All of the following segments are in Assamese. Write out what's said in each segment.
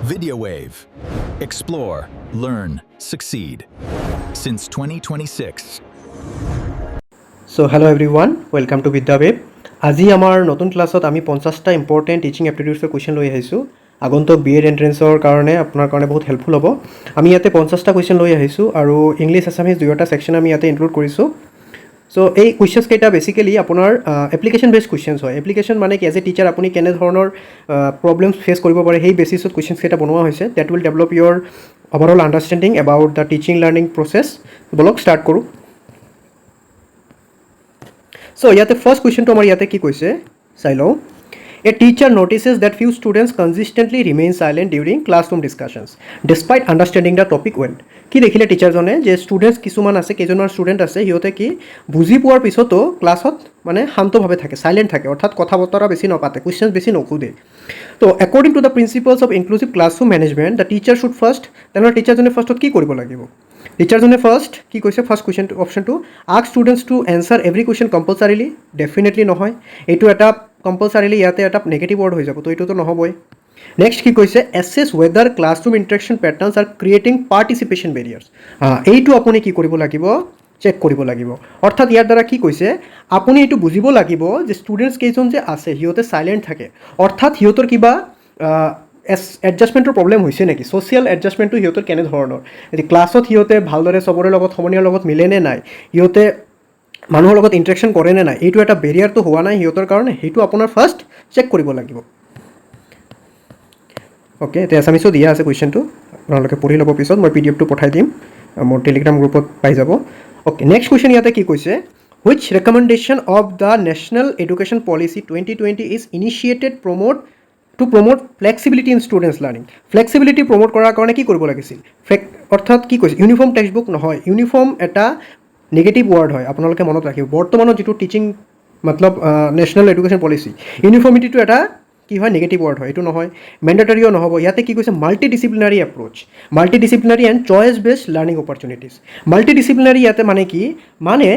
Video Wave. Explore, learn, succeed. Since 2026. So hello everyone, welcome to Video Wave. আজি আমাৰ নতুন ক্লাছত আমি 50টা ইম্পৰ্টেণ্ট টিচিং এপ্টিটিউডছৰ কুৱেশ্যন লৈ আহিছোঁ আগন্তুক B.Ed এন্ট্ৰেন্সৰ কাৰণে আপোনাৰ কাৰণে বহুত হেল্পফুল হ'ব। আমি ইয়াতে 50টা কুৱেশ্যন লৈ আহিছোঁ আৰু ইংলিছ আছামিজ দুয়োটা ছেকশ্যন আমি ইয়াতে ইনক্লুড কৰিছোঁ। চ' এই কুৱেশ্যনছ কেইটা বেচিকেলি আপোনাৰ এপ্লিকেশ্যন বেছড কুৱেশ্যনছ হয়। এপ্লিকেশ্যন মানে কি, এজ এ টিচাৰ আপুনি কেনেধৰণৰ প্ৰব্লেমছ ফেচ কৰিব পাৰে সেই বেচিছত কুৱেশ্যনছ কেইটা বনোৱা হৈছে। That will develop your overall understanding about the teaching learning process. বলক ষ্টাৰ্ট কৰোঁ। So, ইয়াতে ফাৰ্ষ্ট কুৱেশ্যনটো আমাৰ ইয়াতে কি কৈছে চাই লওঁ। A teacher notices that few students consistently remain silent during classroom discussions despite understanding the topic well. কি দেখিলে টিচাৰজনে যে ষ্টুডেণ্টছ কিছুমান আছে, কেইজনমান ষ্টুডেণ্ট আছে, সিহঁতে কি বুজি পোৱাৰ পিছতো ক্লাছত মানে শান্তভাৱে থাকে, চাইলেণ্ট থাকে, অৰ্থাৎ কথা বতৰা বেছি নপাতে, কুৱেশ্যনছ বেছি নোসোধে। তো according to the principles of inclusive classroom management the teacher should first, তেনেহ'লে টিচাৰজনে ফাৰ্ষ্টত কি কৰিব লাগিব? টিচাৰজনে ফাৰ্ষ্ট কি কৈছে, ফাৰ্ষ্ট কুৱেশ্যন অপশ্যনটো ask students to answer every question compulsorily. Definitely নহয়, এইটো এটা কম্পালচাৰিলি ইয়াতে এটা নেগেটিভ ৱৰ্ড হৈ যাব, তো এইটোতো নহ'বই। নেক্সট কি কৈছে, assess whether classroom interaction patterns are creating participation barriers. এইটো আপুনি কি কৰিব লাগিব, চেক কৰিব লাগিব। অৰ্থাৎ ইয়াৰ দ্বাৰা কি কৈছে, আপুনি এইটো বুজিব লাগিব যে ষ্টুডেণ্টছ কেইজন যে আছে সিহঁতে চাইলেণ্ট থাকে, অৰ্থাৎ সিহঁতৰ কিবা এডজাষ্টমেণ্টৰ প্ৰব্লেম হৈছে নেকি, ছ'চিয়েল এডজাষ্টমেণ্টটো সিহঁতৰ কেনেধৰণৰ, ক্লাছত সিহঁতে ভালদৰে চবৰে লগত সমনীয়াৰ লগত মিলেনে নাই, সিহঁতে মানুহৰ লগত ইণ্টাৰেকশ্যন কৰে নে নাই, এইটো এটা বেৰিয়াৰটো হোৱা নাই সিহঁতৰ কাৰণে, সেইটো আপোনাৰ ফাৰ্ষ্ট চেক কৰিব লাগিব। অ'কে, এতিয়া আছামিছো দিয়া আছে কুৱেশ্যনটো, আপোনালোকে পঢ়ি ল'ব, পিছত মই PDF-টো পঠাই দিম, মোৰ টেলিগ্ৰাম গ্ৰুপত পাই যাব। অ'কে, নেক্সট কুৱেশ্যন ইয়াতে কি কৈছে, which recommendation of the national education policy 2020 is initiated to promote flexibility in students learning. Flexibility promote কৰাৰ কাৰণে কি কৰিব লাগিছিল, অৰ্থাৎ কি কৈছে, ইউনিফৰ্ম টেক্সট বুক নহয়, ইউনিফৰ্ম এটা নেগেটিভ ৱৰ্ড হয়, আপোনালোকে মনত ৰাখিব। বৰ্তমানৰ যিটো টিচিং মতলব নেশ্যনেল এডুকেশ্যন পলিচি, ইউনিফৰ্মিটিটো এটা কি হয়, নেগেটিভ ৱৰ্ড হয়, এইটো নহয়। মেণ্ডেটৰীও নহ'ব। ইয়াতে কি কৈছে, multi disciplinary approach, multi disciplinary and choice based learning opportunities. Multi disciplinary ইয়াতে মানে কি, মানে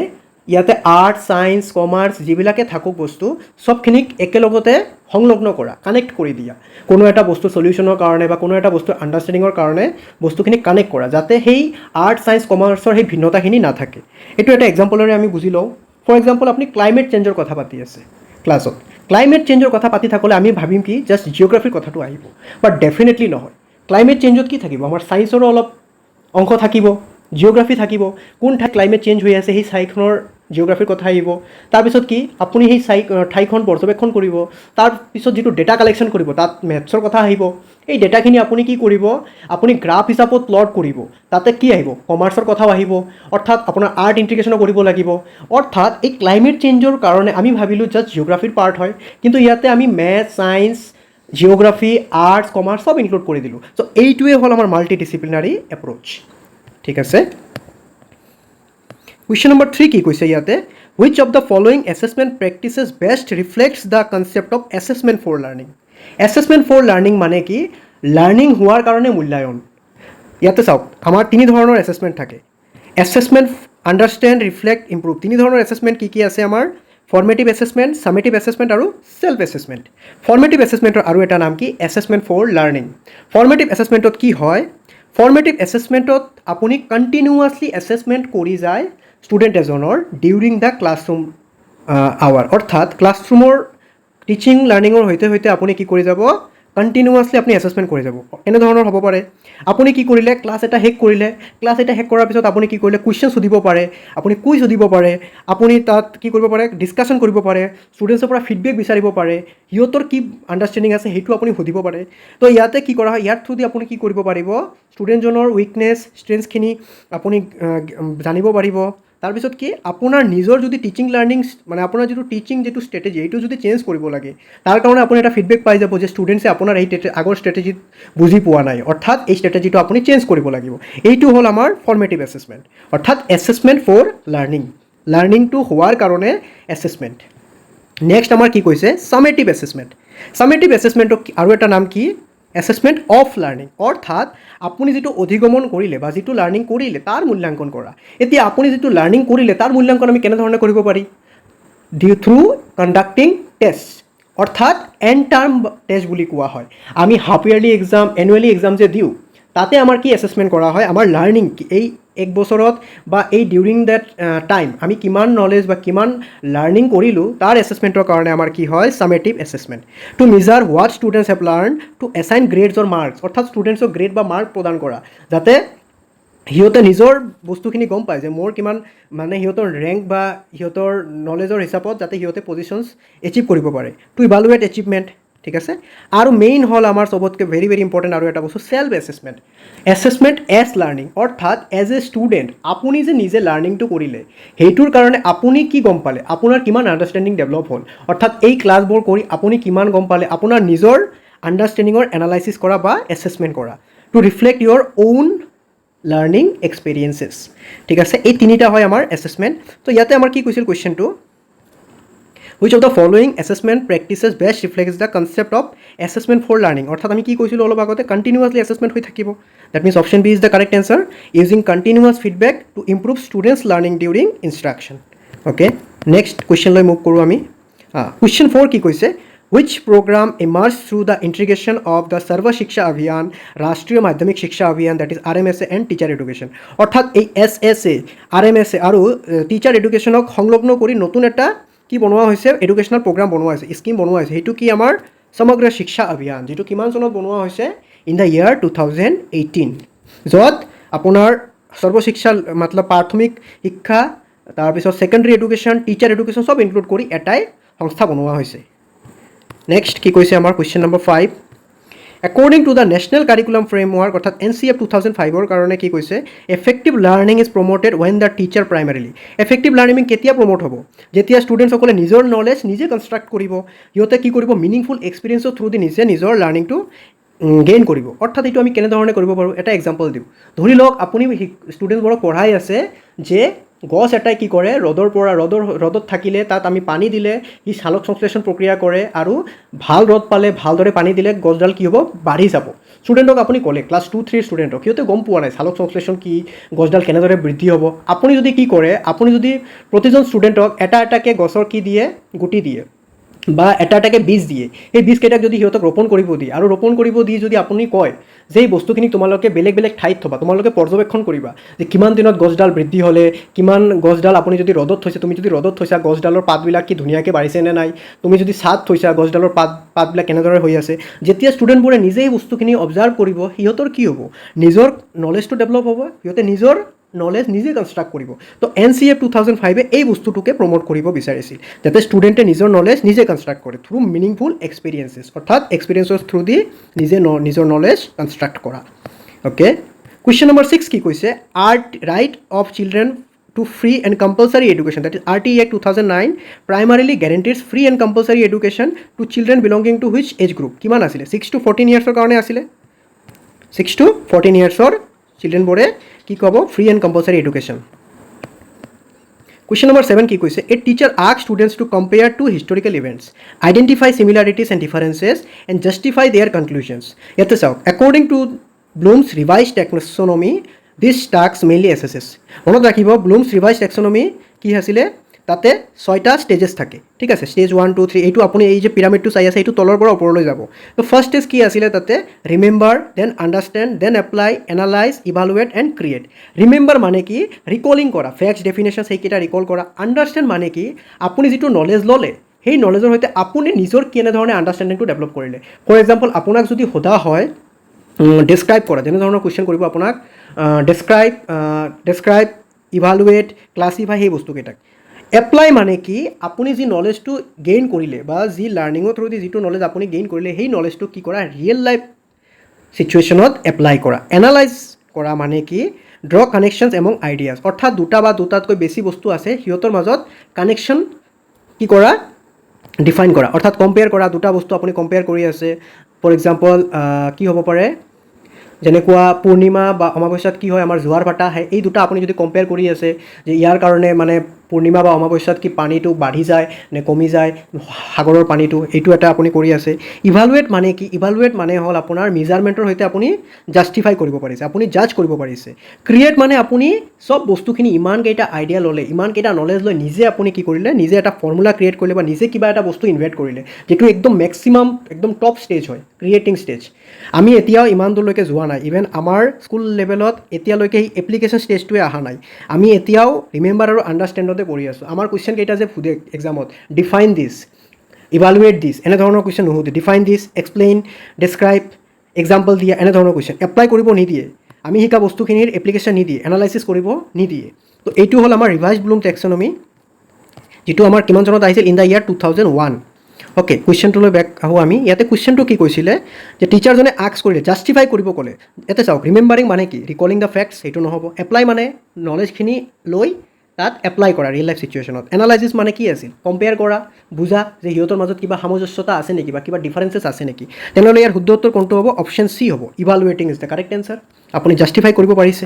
ইয়াতে আৰ্ট, ছায়েন্স, কমাৰ্চ যিবিলাকে থাকক বস্তু চবখিনিক একেলগতে সংলগ্ন কৰা, কানেক্ট কৰি দিয়া, কোনো এটা বস্তু চলিউশ্যনৰ কাৰণে বা কোনো এটা বস্তুৰ আণ্ডাৰষ্টেণ্ডিঙৰ কাৰণে বস্তুখিনি কানেক্ট কৰা, যাতে সেই আৰ্ট, ছায়েন্স, কমাৰ্চৰ সেই ভিন্নতাখিনি নাথাকে। এইটো এটা এক্সাম্পলেৰে আমি বুজি লওঁ। ফৰ এক্সাম্পল, আপুনি ক্লাইমেট চেঞ্জৰ কথা পাতি আছে ক্লাছত, ক্লাইমেট চেঞ্জৰ কথা পাতি থাকোঁতে আমি ভাবিম কি জাষ্ট জিঅ'গ্ৰাফিৰ কথাটো আহিব, বাট ডেফিনেটলি নহয়। ক্লাইমেট চেঞ্জত কি থাকিব, আমাৰ ছায়েন্সৰো অলপ অংশ থাকিব, জিঅ'গ্ৰাফি থাকিব, কোন ঠাইত ক্লাইমেট চেঞ্জ হৈ আছে সেই ঠাইখনৰ জিঅ'গ্ৰাফিৰ কথা আহিব। তাৰপিছত কি, আপুনি সেই ঠাইখন পৰ্যবেক্ষণ কৰিব, তাৰপিছত যিটো ডেটা কালেকশ্যন কৰিব তাত মেথছৰ কথা আহিব। এই ডেটাখিনি আপুনি কি কৰিব, আপুনি গ্ৰাফ হিচাপত প্লট কৰিব, তাতে কি আহিব, কমাৰ্চৰ কথাও আহিব, অৰ্থাৎ আপোনাৰ আৰ্ট ইণ্টিগ্ৰেশ্যনো কৰিব লাগিব। অৰ্থাৎ এই ক্লাইমেট চেঞ্জৰ কাৰণে আমি ভাবিলোঁ জাষ্ট জিঅ'গ্ৰাফিৰ পাৰ্ট হয়, কিন্তু ইয়াতে আমি maths, science, geography, arts, commerce চব ইনক্লুড কৰি দিলোঁ। চ' এইটোৱে হ'ল আমাৰ মাল্টি ডিচিপ্লিনাৰী এপ্ৰ'চ। ঠিক আছে। কুৱেশ্যন নম্বৰ 3 কি কৈছে ইয়াতে, which of the following assessment practices best reflects the concept of assessment for learning. Assessment for learning মানে কি, লাৰ্ণিং হোৱাৰ কাৰণে মূল্যায়ন। ইয়াতে চাওক, আমাৰ তিনি ধৰণৰ এছেছমেণ্ট থাকে, এছেছমেণ্ট, আণ্ডাৰষ্টেণ্ড, ৰিফ্লেক্ট, ইম্প্ৰুভ। তিনি ধৰণৰ এছেছমেণ্ট কি কি আছে আমাৰ, ফৰ্মেটিভ এছেছমেণ্ট, ছামেটিভ এছেছমেণ্ট আৰু ছেল্ফ এছেছমেণ্ট। ফৰ্মেটিভ এছেছমেণ্টৰ আৰু এটা নাম কি, এছেছমেণ্ট ফৰ লাৰ্ণিং। ফৰ্মেটিভ এছেছমেণ্টত কি হয়, ফৰ্মেটিভ এছেছমেণ্টত আপুনি কণ্টিনিউৱাছলি এছেছমেণ্ট কৰি যায় ষ্টুডেণ্ট এজনৰ ডিউৰিং দ্য ক্লাছৰুম আৱাৰ, অৰ্থাৎ ক্লাছৰুমৰ টিচিং লাৰ্ণিঙৰ সৈতে সৈতে আপুনি কি কৰি যাব, কণ্টিনিউৱাছলি আপুনি এছেছমেণ্ট কৰি যাব। এনেধৰণৰ হ'ব পাৰে, আপুনি কি কৰিলে, ক্লাছ এটা শেষ কৰিলে, ক্লাছ এটা শেষ কৰাৰ পিছত আপুনি কি কৰিলে, কুৱেশ্যন সুধিব পাৰে, আপুনি কুইজ সুধিব পাৰে, আপুনি তাত কি কৰিব পাৰে, ডিছকাশ্যন কৰিব পাৰে, ষ্টুডেণ্টছৰ পৰা ফিডবেক বিচাৰিব পাৰে, সিহঁতৰ কি আণ্ডাৰষ্টেণ্ডিং আছে সেইটো আপুনি সুধিব পাৰে। তো ইয়াতে কি কৰা হয়, ইয়াৰ থ্ৰুদি আপুনি কি কৰিব পাৰিব, ষ্টুডেণ্টজনৰ উইকনেছ, ষ্ট্ৰেংথছখিনি আপুনি জানিব পাৰিব। তাৰপিছত কি, আপোনাৰ নিজৰ যদি টিচিং লাৰ্ণিং মানে আপোনাৰ যিটো টিচিং যিটো ষ্ট্ৰেটেজি এইটো যদি চেঞ্জ কৰিব লাগে, তাৰ কাৰণে আপুনি এটা ফিডবেক পাই যাব যে ষ্টুডেণ্টছে আপোনাৰ এই আগৰ ষ্ট্ৰেটেজিত বুজি পোৱা নাই, অৰ্থাৎ এই ষ্ট্ৰেটেজিটো আপুনি চেঞ্জ কৰিব লাগিব। এইটো হ'ল আমাৰ ফৰ্মেটিভ এছেছমেণ্ট, অৰ্থাৎ এছেছমেণ্ট ফৰ লাৰ্ণিং, লাৰ্ণিংটো হোৱাৰ কাৰণে এছেছমেণ্ট। নেক্সট আমাৰ কি কৈছে, ছামেটিভ এছেছমেণ্ট। ছামেটিভ এছেছমেণ্টক আৰু এটা নাম কি, এছেছমেণ্ট অফ লাৰ্ণিং, অৰ্থাৎ আপুনি যিটো অধিগমন কৰিলে বা যিটো লাৰ্ণিং কৰিলে তাৰ মূল্যাংকন কৰা। এতিয়া আপুনি যিটো লাৰ্ণিং কৰিলে তাৰ মূল্যাংকন আমি কেনেধৰণে কৰিব পাৰি, থ্ৰু কণ্ডাক্টিং টেষ্ট, অৰ্থাৎ এণ্ড টাৰ্ম টেষ্ট বুলি কোৱা হয় আমি half yearly exam annually exam যে দিওঁ তাতে আমাৰ কি এছেছমেণ্ট কৰা হয় আমাৰ লাৰ্ণিং এই এক বছৰত বা এই ডিউৰিং দেট টাইম আমি কিমান নলেজ বা কিমান লাৰ্ণিং কৰিলোঁ তাৰ এছেছমেণ্টৰ কাৰণে আমাৰ কি হয় summative assessment to measure what students have learn to assign grades or marks অৰ্থাৎ ষ্টুডেণ্টছক গ্ৰেড বা মাৰ্ক প্ৰদান কৰা যাতে সিহঁতে নিজৰ বস্তুখিনি গম পায় যে মোৰ কিমান মানে সিহঁতৰ ৰেংক বা সিহঁতৰ নলেজৰ হিচাপত যাতে সিহঁতে পজিশ্যনছ এচিভ কৰিব পাৰে টু ইভালুৱেট এচিভমেণ্ট ঠিক আছে আৰু মেইন হ'ল আমাৰ চবতকৈ ভেৰি ভেৰি ইম্পৰ্টেণ্ট আৰু এটা বস্তু self assessment assessment as learning অৰ্থাৎ এজ এ ষ্টুডেণ্ট আপুনি যে নিজে লাৰ্ণিংটো কৰিলে সেইটোৰ কাৰণে আপুনি কি গম পালে আপোনাৰ কিমান আণ্ডাৰষ্টেণ্ডিং ডেভেলপ হ'ল অৰ্থাৎ এই ক্লাছবোৰ কৰি আপুনি কিমান গম পালে আপোনাৰ নিজৰ আণ্ডাৰষ্টেণ্ডিঙৰ এনালাইচিছ কৰা বা এছেছমেণ্ট কৰা to reflect your on learning experiences ঠিক আছে এই তিনিটা হয় আমাৰ এছেছমেণ্ট তো ইয়াতে আমাৰ কি কৈছিল কুৱেশ্যনটো which of the following assessment practices best reflects the concept of assessment for learning অৰ্থাৎ আমি কি কৈছিলোঁ অলপ আগতে কণ্টিনিউৱাছলি এছেছমেণ্ট হৈ থাকিব that means option B is the correct answer using continuous feedback to improve students learning during instruction okay next কুৱেশ্যনলৈ মুভ কৰোঁ আমি কুৱেশ্যন 4 কি কৈছে which program emerged through the integration of the Sarva Shiksha Abhiyan, Rashtriya Madhyamik Shiksha Abhiyan, that is RMSA and teacher education. অৰ্থাৎ এই SSA, RMSA আৰু টিচাৰ এডুকেশ্যনক সংলগ্ন কৰি নতুন এটা কি বনোৱা হৈছে এডুকেশ্যনেল প্ৰগ্ৰাম বনোৱা হৈছে স্কিম বনোৱা হৈছে সেইটো কি আমাৰ সমগ্ৰ শিক্ষা অভিযান যিটো কিমান চনত বনোৱা হৈছে ইন দ্য ইয়াৰ 2018 য'ত আপোনাৰ সৰ্বশিক্ষা মতলব প্ৰাথমিক শিক্ষা তাৰপিছত ছেকেণ্ডেৰী এডুকেশ্যন টিচাৰ এডুকেশ্যন সব ইনক্লুড কৰি এটাই সংস্থা বনোৱা হৈছে নেক্সট কি কৈছে আমাৰ question number 5 According to the National Curriculum Framework অৰ্থাৎ NCF 2005ৰ কাৰণে কি কৈছে effective learning is promoted when the teacher primarily effective learning কেতিয়া প্ৰমোট হ'ব যেতিয়া ষ্টুডেণ্টসকলে নিজৰ নলেজ নিজে কনষ্ট্ৰাক্ট কৰিব সিহঁতে কি কৰিব মিনিংফুল এক্সপিৰিয়েঞ্চৰ থ্ৰু দি নিজে নিজৰ লাৰ্ণিংটো গেইন কৰিব অৰ্থাৎ এইটো আমি কেনেধৰণে কৰিব পাৰোঁ এটা এক্সাম্পল দিওঁ ধৰি লওক আপুনি ষ্টুডেণ্টবোৰক পঢ়াই আছে যে গছ এটাই কি কৰে ৰ'দত থাকিলে তাত আমি পানী দিলে সি সালোক সংশ্লেষণ প্ৰক্ৰিয়া কৰে আৰু ভাল ৰ'দ পালে ভালদৰে পানী দিলে গছডাল কি হ'ব বাঢ়ি যাব ষ্টুডেণ্টক আপুনি ক'লে ক্লাছ 2-3 ষ্টুডেণ্টক সিহঁতে গম পোৱা নাই সালোক সংশ্লেষণ কি গছডাল কেনেদৰে বৃদ্ধি হ'ব আপুনি যদি কি কৰে আপুনি যদি প্ৰতিজন ষ্টুডেণ্টক এটা এটাকৈ গছৰ কি দিয়ে গুটি দিয়ে বা এটা এটাকৈ বীজ দিয়ে সেই বীজকেইটাক যদি সিহঁতক ৰোপণ কৰিব দিয়ে আৰু ৰোপণ কৰিব দি যদি আপুনি কয় যে এই বস্তুখিনি তোমালোকে বেলেগ বেলেগ ঠাইত থ'বা তোমালোকে পৰ্যবেক্ষণ কৰিবা যে কিমান দিনত গছডাল বৃদ্ধি হ'লে কিমান গছডাল আপুনি যদি ৰ'দত থৈছে তুমি যদি ৰ'দত থৈছা গছডালৰ পাতবিলাক কি ধুনীয়াকৈ বাঢ়িছে নে নাই তুমি যদি ছাদ থৈছা গছডালৰ পাতবিলাক কেনেদৰে হৈ আছে যেতিয়া ষ্টুডেণ্টবোৰে নিজেই বস্তুখিনি অবজাৰ্ভ কৰিব সিহঁতৰ কি হ'ব নিজৰ নলেজটো ডেভেলপ হ'ব সিহঁতে নিজৰ নলেজ নিজে কনষ্ট্ৰাক্ট কৰিব তো NCF 2005 এই বস্তুটোকে প্ৰমোট কৰিব বিচাৰিছিল যাতে ষ্টুডেণ্টে নিজৰ নলেজ নিজে কনষ্ট্ৰাক্ট কৰে থ্ৰু মিনিংফুল এক্সপিৰিয়েঞ্চেছ অৰ্থাৎ এক্সপিৰিয়েঞ্চৰ থ্ৰু দি নিজে নিজৰ নলেজ কনষ্ট্ৰাক্ট কৰা অ'কে কুৱেশ্যন নম্বৰ 6 কি কৈছে write off children to free and compulsory education that is RTE Act 2009 primarily guarantees free and compulsory education to children belonging to which age group কিমান আছিলে 6 to 14 years কাৰণে আছিলে 6 to 14 years চিলড্ৰেন বোৰে কি ক'ব free and compulsory education question number 7 কি কৈছে a teacher ask students to compare to historical events identify similarities and differences and justify their conclusions ইয়াতে চাওক according to Bloom's revise taxonomy this task mainly assesses মনত ৰাখিব ব্লুমছ ৰিভাইজ টেক্সনমি কি আছিলে তাতে 6টা ষ্টেজেছ থাকে ঠিক আছে ষ্টেজ 1 2 3 এইটো আপুনি এই যে পিৰামিডটো চাই আছে এইটো তলৰ পৰা ওপৰলৈ যাব তো ফাৰ্ষ্ট ষ্টেজ কি আছিলে তাতে remember then understand then apply analyse evaluate and create remember মানে কি ৰিকলিং কৰা ফেক্টছ ডেফিনেশ্যন সেইকেইটা ৰিকল কৰা আণ্ডাৰষ্টেণ্ড মানে কি আপুনি যিটো নলেজ ল'লে সেই নলেজৰ সৈতে আপুনি নিজৰ কেনেধৰণে আণ্ডাৰষ্টেণ্ডিংটো ডেভেলপ কৰিলে ফৰ এক্সাম্পল আপোনাক যদি সোধা হয় ডেছক্ৰাইব কৰা যেনেধৰণৰ কুৱেশ্যন কৰিব আপোনাক ডেছক্ৰাইব ইভালুৱেট ক্লাছিফাই সেই বস্তুকেইটাক এপ্লাই মানে কি আপুনি যি নলেজটো গেইন কৰিলে বা যি লাৰ্ণিঙৰ থ্ৰুদি যিটো নলেজ আপুনি গেইন কৰিলে সেই নলেজটো কি কৰা ৰিয়েল লাইফ চিটুৱেশ্যনত এপ্লাই কৰা এনালাইজ কৰা মানে কি ড্ৰ কানেকশ্যনছ এমং আইডিয়াছ অৰ্থাৎ দুটা বা দুটাতকৈ বেছি বস্তু আছে সিহঁতৰ মাজত কানেকশ্যন কি কৰা ডিফাইন কৰা অৰ্থাৎ কম্পেয়াৰ কৰা দুটা বস্তু আপুনি কম্পেয়াৰ কৰি আছে ফৰ এক্সাম্পল কি হ'ব পাৰে যেনেকুৱা পূৰ্ণিমা বা অমাৱস্যাত কি হয় আমাৰ জোৱাৰ ভাটা আহে এই দুটা আপুনি যদি কম্পেয়াৰ কৰি আছে যে ইয়াৰ কাৰণে মানে পূৰ্ণিমা বা অমাৱস্যাত কি পানীটো বাঢ়ি যায় নে কমি যায় সাগৰৰ পানীটো, এইটো এটা আপুনি কৰি আছে। ইভালুৱেট মানে কি? ইভালুৱেট মানে হ'ল আপোনাৰ মেজাৰমেণ্টৰ সৈতে আপুনি জাষ্টিফাই কৰিব পাৰিছে, আপুনি জাজ কৰিব পাৰিছে। ক্ৰিয়েট মানে আপুনি চব বস্তুখিনি ইমানকেইটা আইডিয়া ল'লে, ইমানকেইটা নলেজ লৈ নিজে আপুনি কি কৰিলে, নিজে এটা ফৰ্মুলা ক্ৰিয়েট কৰিলে বা নিজে কিবা এটা বস্তু ইনভেণ্ট কৰিলে, যিটো একদম মেক্সিমাম একদম টপ ষ্টেজ হয়, ক্ৰিয়েটিং ষ্টেজ। আমি এতিয়াও ইমান দূৰলৈকে যোৱা নাই, ইভেন আমাৰ স্কুল লেভেলত এতিয়ালৈকে সেই এপ্লিকেশ্যন ষ্টেজটোৱে অহা নাই। আমি এতিয়াও ৰিমেম্বাৰ আৰু আণ্ডাৰষ্টেণ্ডতে পঢ়ি আছোঁ। আমাৰ কুৱেশ্যন কেইটা যে সোধে এক্সামত, ডিফাইন দিছ, ইভালুৱেট দিছ, এনেধৰণৰ কুৱেশ্যন নুসুধে। ডিফাইন দিছ, এক্সপ্লেইন, ডেছক্ৰাইব, এক্সাম্পল দিয়া, এনেধৰণৰ কুৱেশ্যন এপ্লাই কৰিব নিদিয়ে। আমি শিকা বস্তুখিনিৰ এপ্লিকেশ্যন নিদিয়ে, এনালাইচিছ কৰিব নিদিয়ে। তো এইটো হ'ল আমাৰ ৰিভাইজ ব্লুম টেক্সনমি, যিটো আমাৰ কিমান চনত আহিছিল? In the year 2001। অ'কে, কুৱেশ্যনটোলৈ বেক আহোঁ আমি। ইয়াতে কুৱেশ্যনটো কি কৈছিলে যে টিচাৰজনে আস্ক কৰিলে, জাষ্টিফাই কৰিব ক'লে। ইয়াতে চাওক, ৰিমেম্বাৰিং মানে কি? ৰিকলিং দ্য ফেক্টছ, সেইটো নহ'ব। এপ্লাই মানে নলেজখিনি লৈ তাত এপ্লাই কৰা ৰিয়েল লাইফ চিটুৱেশ্যনত। এনালাইচিছ মানে কি আছিল? কম্পেয়াৰ কৰা, বুজা যে সিহঁতৰ মাজত কিবা সামঞ্জস্যতা আছে নেকি বা কিবা ডিফাৰেঞ্চেছ আছে নেকি। তেনেহ'লে ইয়াৰ শুদ্ধ উত্তৰ কোনটো হ'ব? অপশ্যন চি হ'ব, ইভালুৱেটিং ইজ দ্য কাৰেক্ট এনচাৰ। আপুনি জাষ্টিফাই কৰিব পাৰিছে।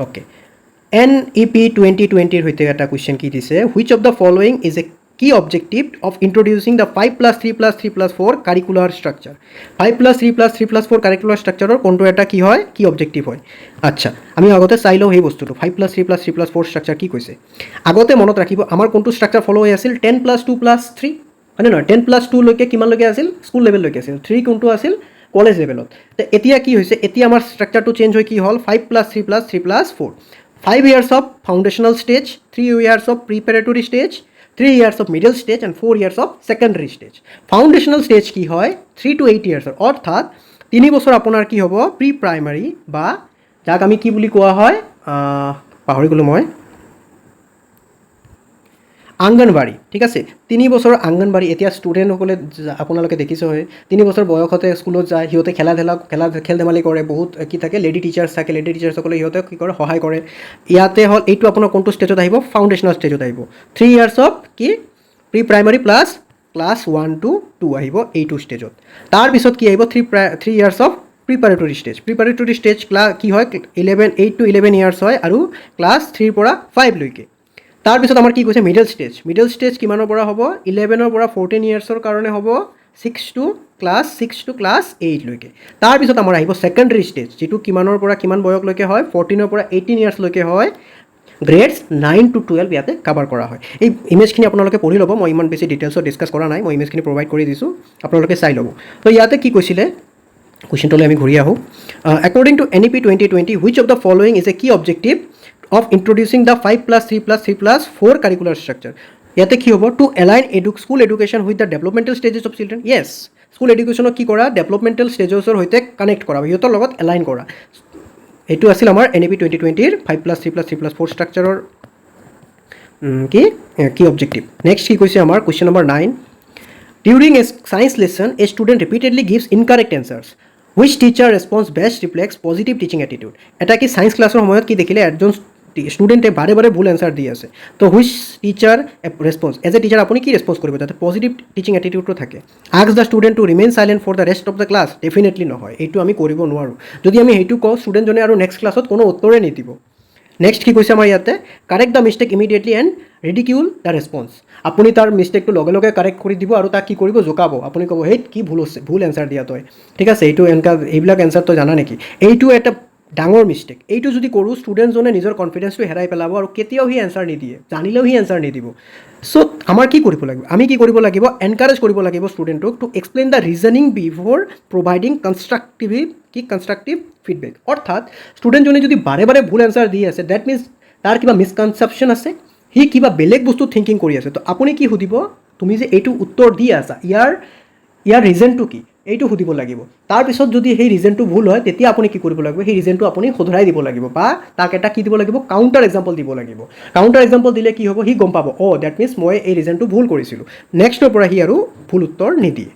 অ'কে, NEP 2020 সৈতে এটা কুৱেশ্যন কি দিছে? Which of the following is a key objective of introducing the 5+3+3+4 curricular structure. 5+3+3+4 curricular ষ্ট্ৰাকচাৰৰ কোনটো এটা কি হয়? কি অবজেক্টিভ হয়? আচ্ছা, আমি আগতে চাই লওঁ সেই বস্তুটো 5+3+3+4 ষ্ট্ৰাকচাৰ কি কৈছে। আগতে মনত ৰাখিব, আমাৰ কোনটো ষ্ট্ৰাকচাৰ ফ'ল' হৈ আছিল? 10+2+3, হয়নে নহয়? 10+2 লৈকে কিমানলৈকে আছিল? স্কুল লেভেললৈকে আছিল। 3 কোনটো আছিল? কলেজ লেভেলত। তো এতিয়া কি হৈছে? এতিয়া আমাৰ ষ্ট্ৰাকচাৰটো চেঞ্জ হৈ কি হ'ল? 5+3+3+4। 5 years of foundational stage, 3 years of preparatory stage, 3 years of middle stage and 4 years of secondary stage. Foundational stage কি হয়? 3 to 8 years, অৰ্থাৎ 3 বছৰ আপোনাৰ কি হ'ব? প্ৰি প্ৰাইমাৰী বা যাক আমি কি বুলি কোৱা হয়, পাহৰি গ'লোঁ মই, আংগনবাড়ী। ঠিক আছে, 3 বছৰৰ আংগনবাড়ী। এতিয়া ষ্টুডেণ্টসকলে আপোনালোকে দেখিছে হয়, 3 বছৰ বয়সতে স্কুলত যায়, সিহঁতে খেল ধেমালি কৰে, বহুত কি থাকে, লেডি টিচাৰ্ছ থাকে, লেডি টিচাৰ্ছসকলে সিহঁতে কি কৰে? সহায় কৰে। ইয়াতে হ'ল এইটো আপোনাৰ কোনটো ষ্টেজত আহিব? ফাউণ্ডেশ্যনেল ষ্টেজত আহিব। 3 years of কি? Pre primary plus class 1 to 2 আহিব এইটো ষ্টেজত। তাৰপিছত কি আহিব? 3 years of preparatory stage. Preparatory stage কি হয়? 8 to 11 years হয় আৰু ক্লাছ 3 পৰা 5 লৈকে। তাৰপিছত আমাৰ কি কৈছে? Middle stage. মিডল ষ্টেজ কিমানৰ পৰা হ'ব? 11 পৰা 14 yearsৰ কাৰণে হ'ব 6 to class 8 লৈকে। তাৰপিছত আমাৰ আহিব ছেকেণ্ডাৰী ষ্টেজ, যিটো কিমানৰ পৰা কিমান বয়সলৈকে হয়? 14 পৰা 18 years লৈকে হয়। গ্ৰেডছ 9 to 12 ইয়াতে কাভাৰ কৰা হয়। এই ইমেজখিনি আপোনালোকে পঢ়ি ল'ব, মই ইমান বেছি ডিটেইলছত ডিছকাছ কৰা নাই, মই ইমেজখিনি প্ৰভাইড কৰি দিছোঁ, আপোনালোকে চাই ল'ব। তো ইয়াতে কি কৈছিলে? কুৱেশ্যনটোলৈ আমি ঘূৰি আহোঁ। According to NEP 2020, which of the following is a key objective of introducing the 5+3+3+4 curricular structure. ইয়াতে কি হ'ব? To align school education with the developmental stages of children. Yes, school এডুকেশ্যনক কি কৰা? ডেভেলপমেণ্টেল ষ্টেজেছৰ সৈতে কানেক্ট কৰা, সিহঁতৰ লগত এলাইন কৰা। এইটো আছিল আমাৰ NEP 2020ৰ 5+3+3+4 ষ্ট্ৰাকচাৰৰ কি অবজেক্টিভ। নেক্সট কি কৈছে আমাৰ? Question number 9, during a science lesson a student repeatedly gives incorrect answers, which teacher response best reflects positive teaching attitude. এটা কি ছায়েন্স ক্লাছৰ সময়ত কি দেখিলে? এজন ষ্টুডেণ্টে বাৰে বাৰে ভুল এনচাৰ দি আছে। তো which teacher response, as a teacher আপুনি কি ৰেছপন্স কৰিব যাতে পজিটিভ টিচিং এটিটিউডটো থাকে? Ask the student to remain silent for the rest of the class. Definitely নহয়, এইটো আমি কৰিব নোৱাৰোঁ। যদি আমি সেইটো কওঁ, ষ্টুডেণ্টজনে আৰু নেক্সট ক্লাছত কোনো উত্তৰে নিদিব। নেক্সট কি কৈছে আমাৰ ইয়াতে? Correct the mistake immediately and ridicule the response. আপুনি তাৰ মিষ্টেকটো লগে লগে কাৰেক্ট কৰি দিব আৰু তাক কি কৰিব? জোকাব। আপুনি ক'ব, হেই কি ভুল হৈছে, ভুল এনচাৰ দিয়া তই, ঠিক আছে, এইটো এইবিলাক এনচাৰ তই জানা নেকি? এইটো এটা ডাঙৰ মিষ্টেক। এইটো যদি কৰোঁ, ষ্টুডেণ্টজনে নিজৰ কনফিডেন্সটো হেৰাই পেলাব আৰু কেতিয়াও সি এনচাৰ নিদিয়ে, জানিলেও সি এনচাৰ নিদিব। চ' আমাৰ কি কৰিব লাগিব? আমি কি কৰিব লাগিব? এনকাৰেজ কৰিব লাগিব ষ্টুডেণ্টক to explain the reasoning before providing constructive feedback. অৰ্থাৎ ষ্টুডেণ্টজনে যদি বাৰে বাৰে ভুল এনচাৰ দি আছে, ডেট মিনছ তাৰ কিবা মিছকনচেপশ্যন আছে, সি কিবা বেলেগ বস্তু থিংকিং কৰি আছে। তো আপুনি কি সুধিব? তুমি যে এইটো উত্তৰ দি আছা, ইয়াৰ ৰিজনটো কি? এইটো সুধিব লাগিব। তাৰপিছত যদি সেই ৰিজনটো ভুল হয়, তেতিয়া আপুনি কি কৰিব লাগিব? সেই ৰিজনটো আপুনি শুধৰাই দিব লাগিব বা তাক এটা কি দিব লাগিব? কাউণ্টাৰ এক্সাম্পল দিব লাগিব। কাউণ্টাৰ এক্সাম্পল দিলে কি হ'ব? সি গম পাব, অ' ডেট মিনছ মই এই ৰিজনটো ভুল কৰিছিলোঁ। নেক্সটৰ পৰা সি আৰু ভুল উত্তৰ নিদিয়ে।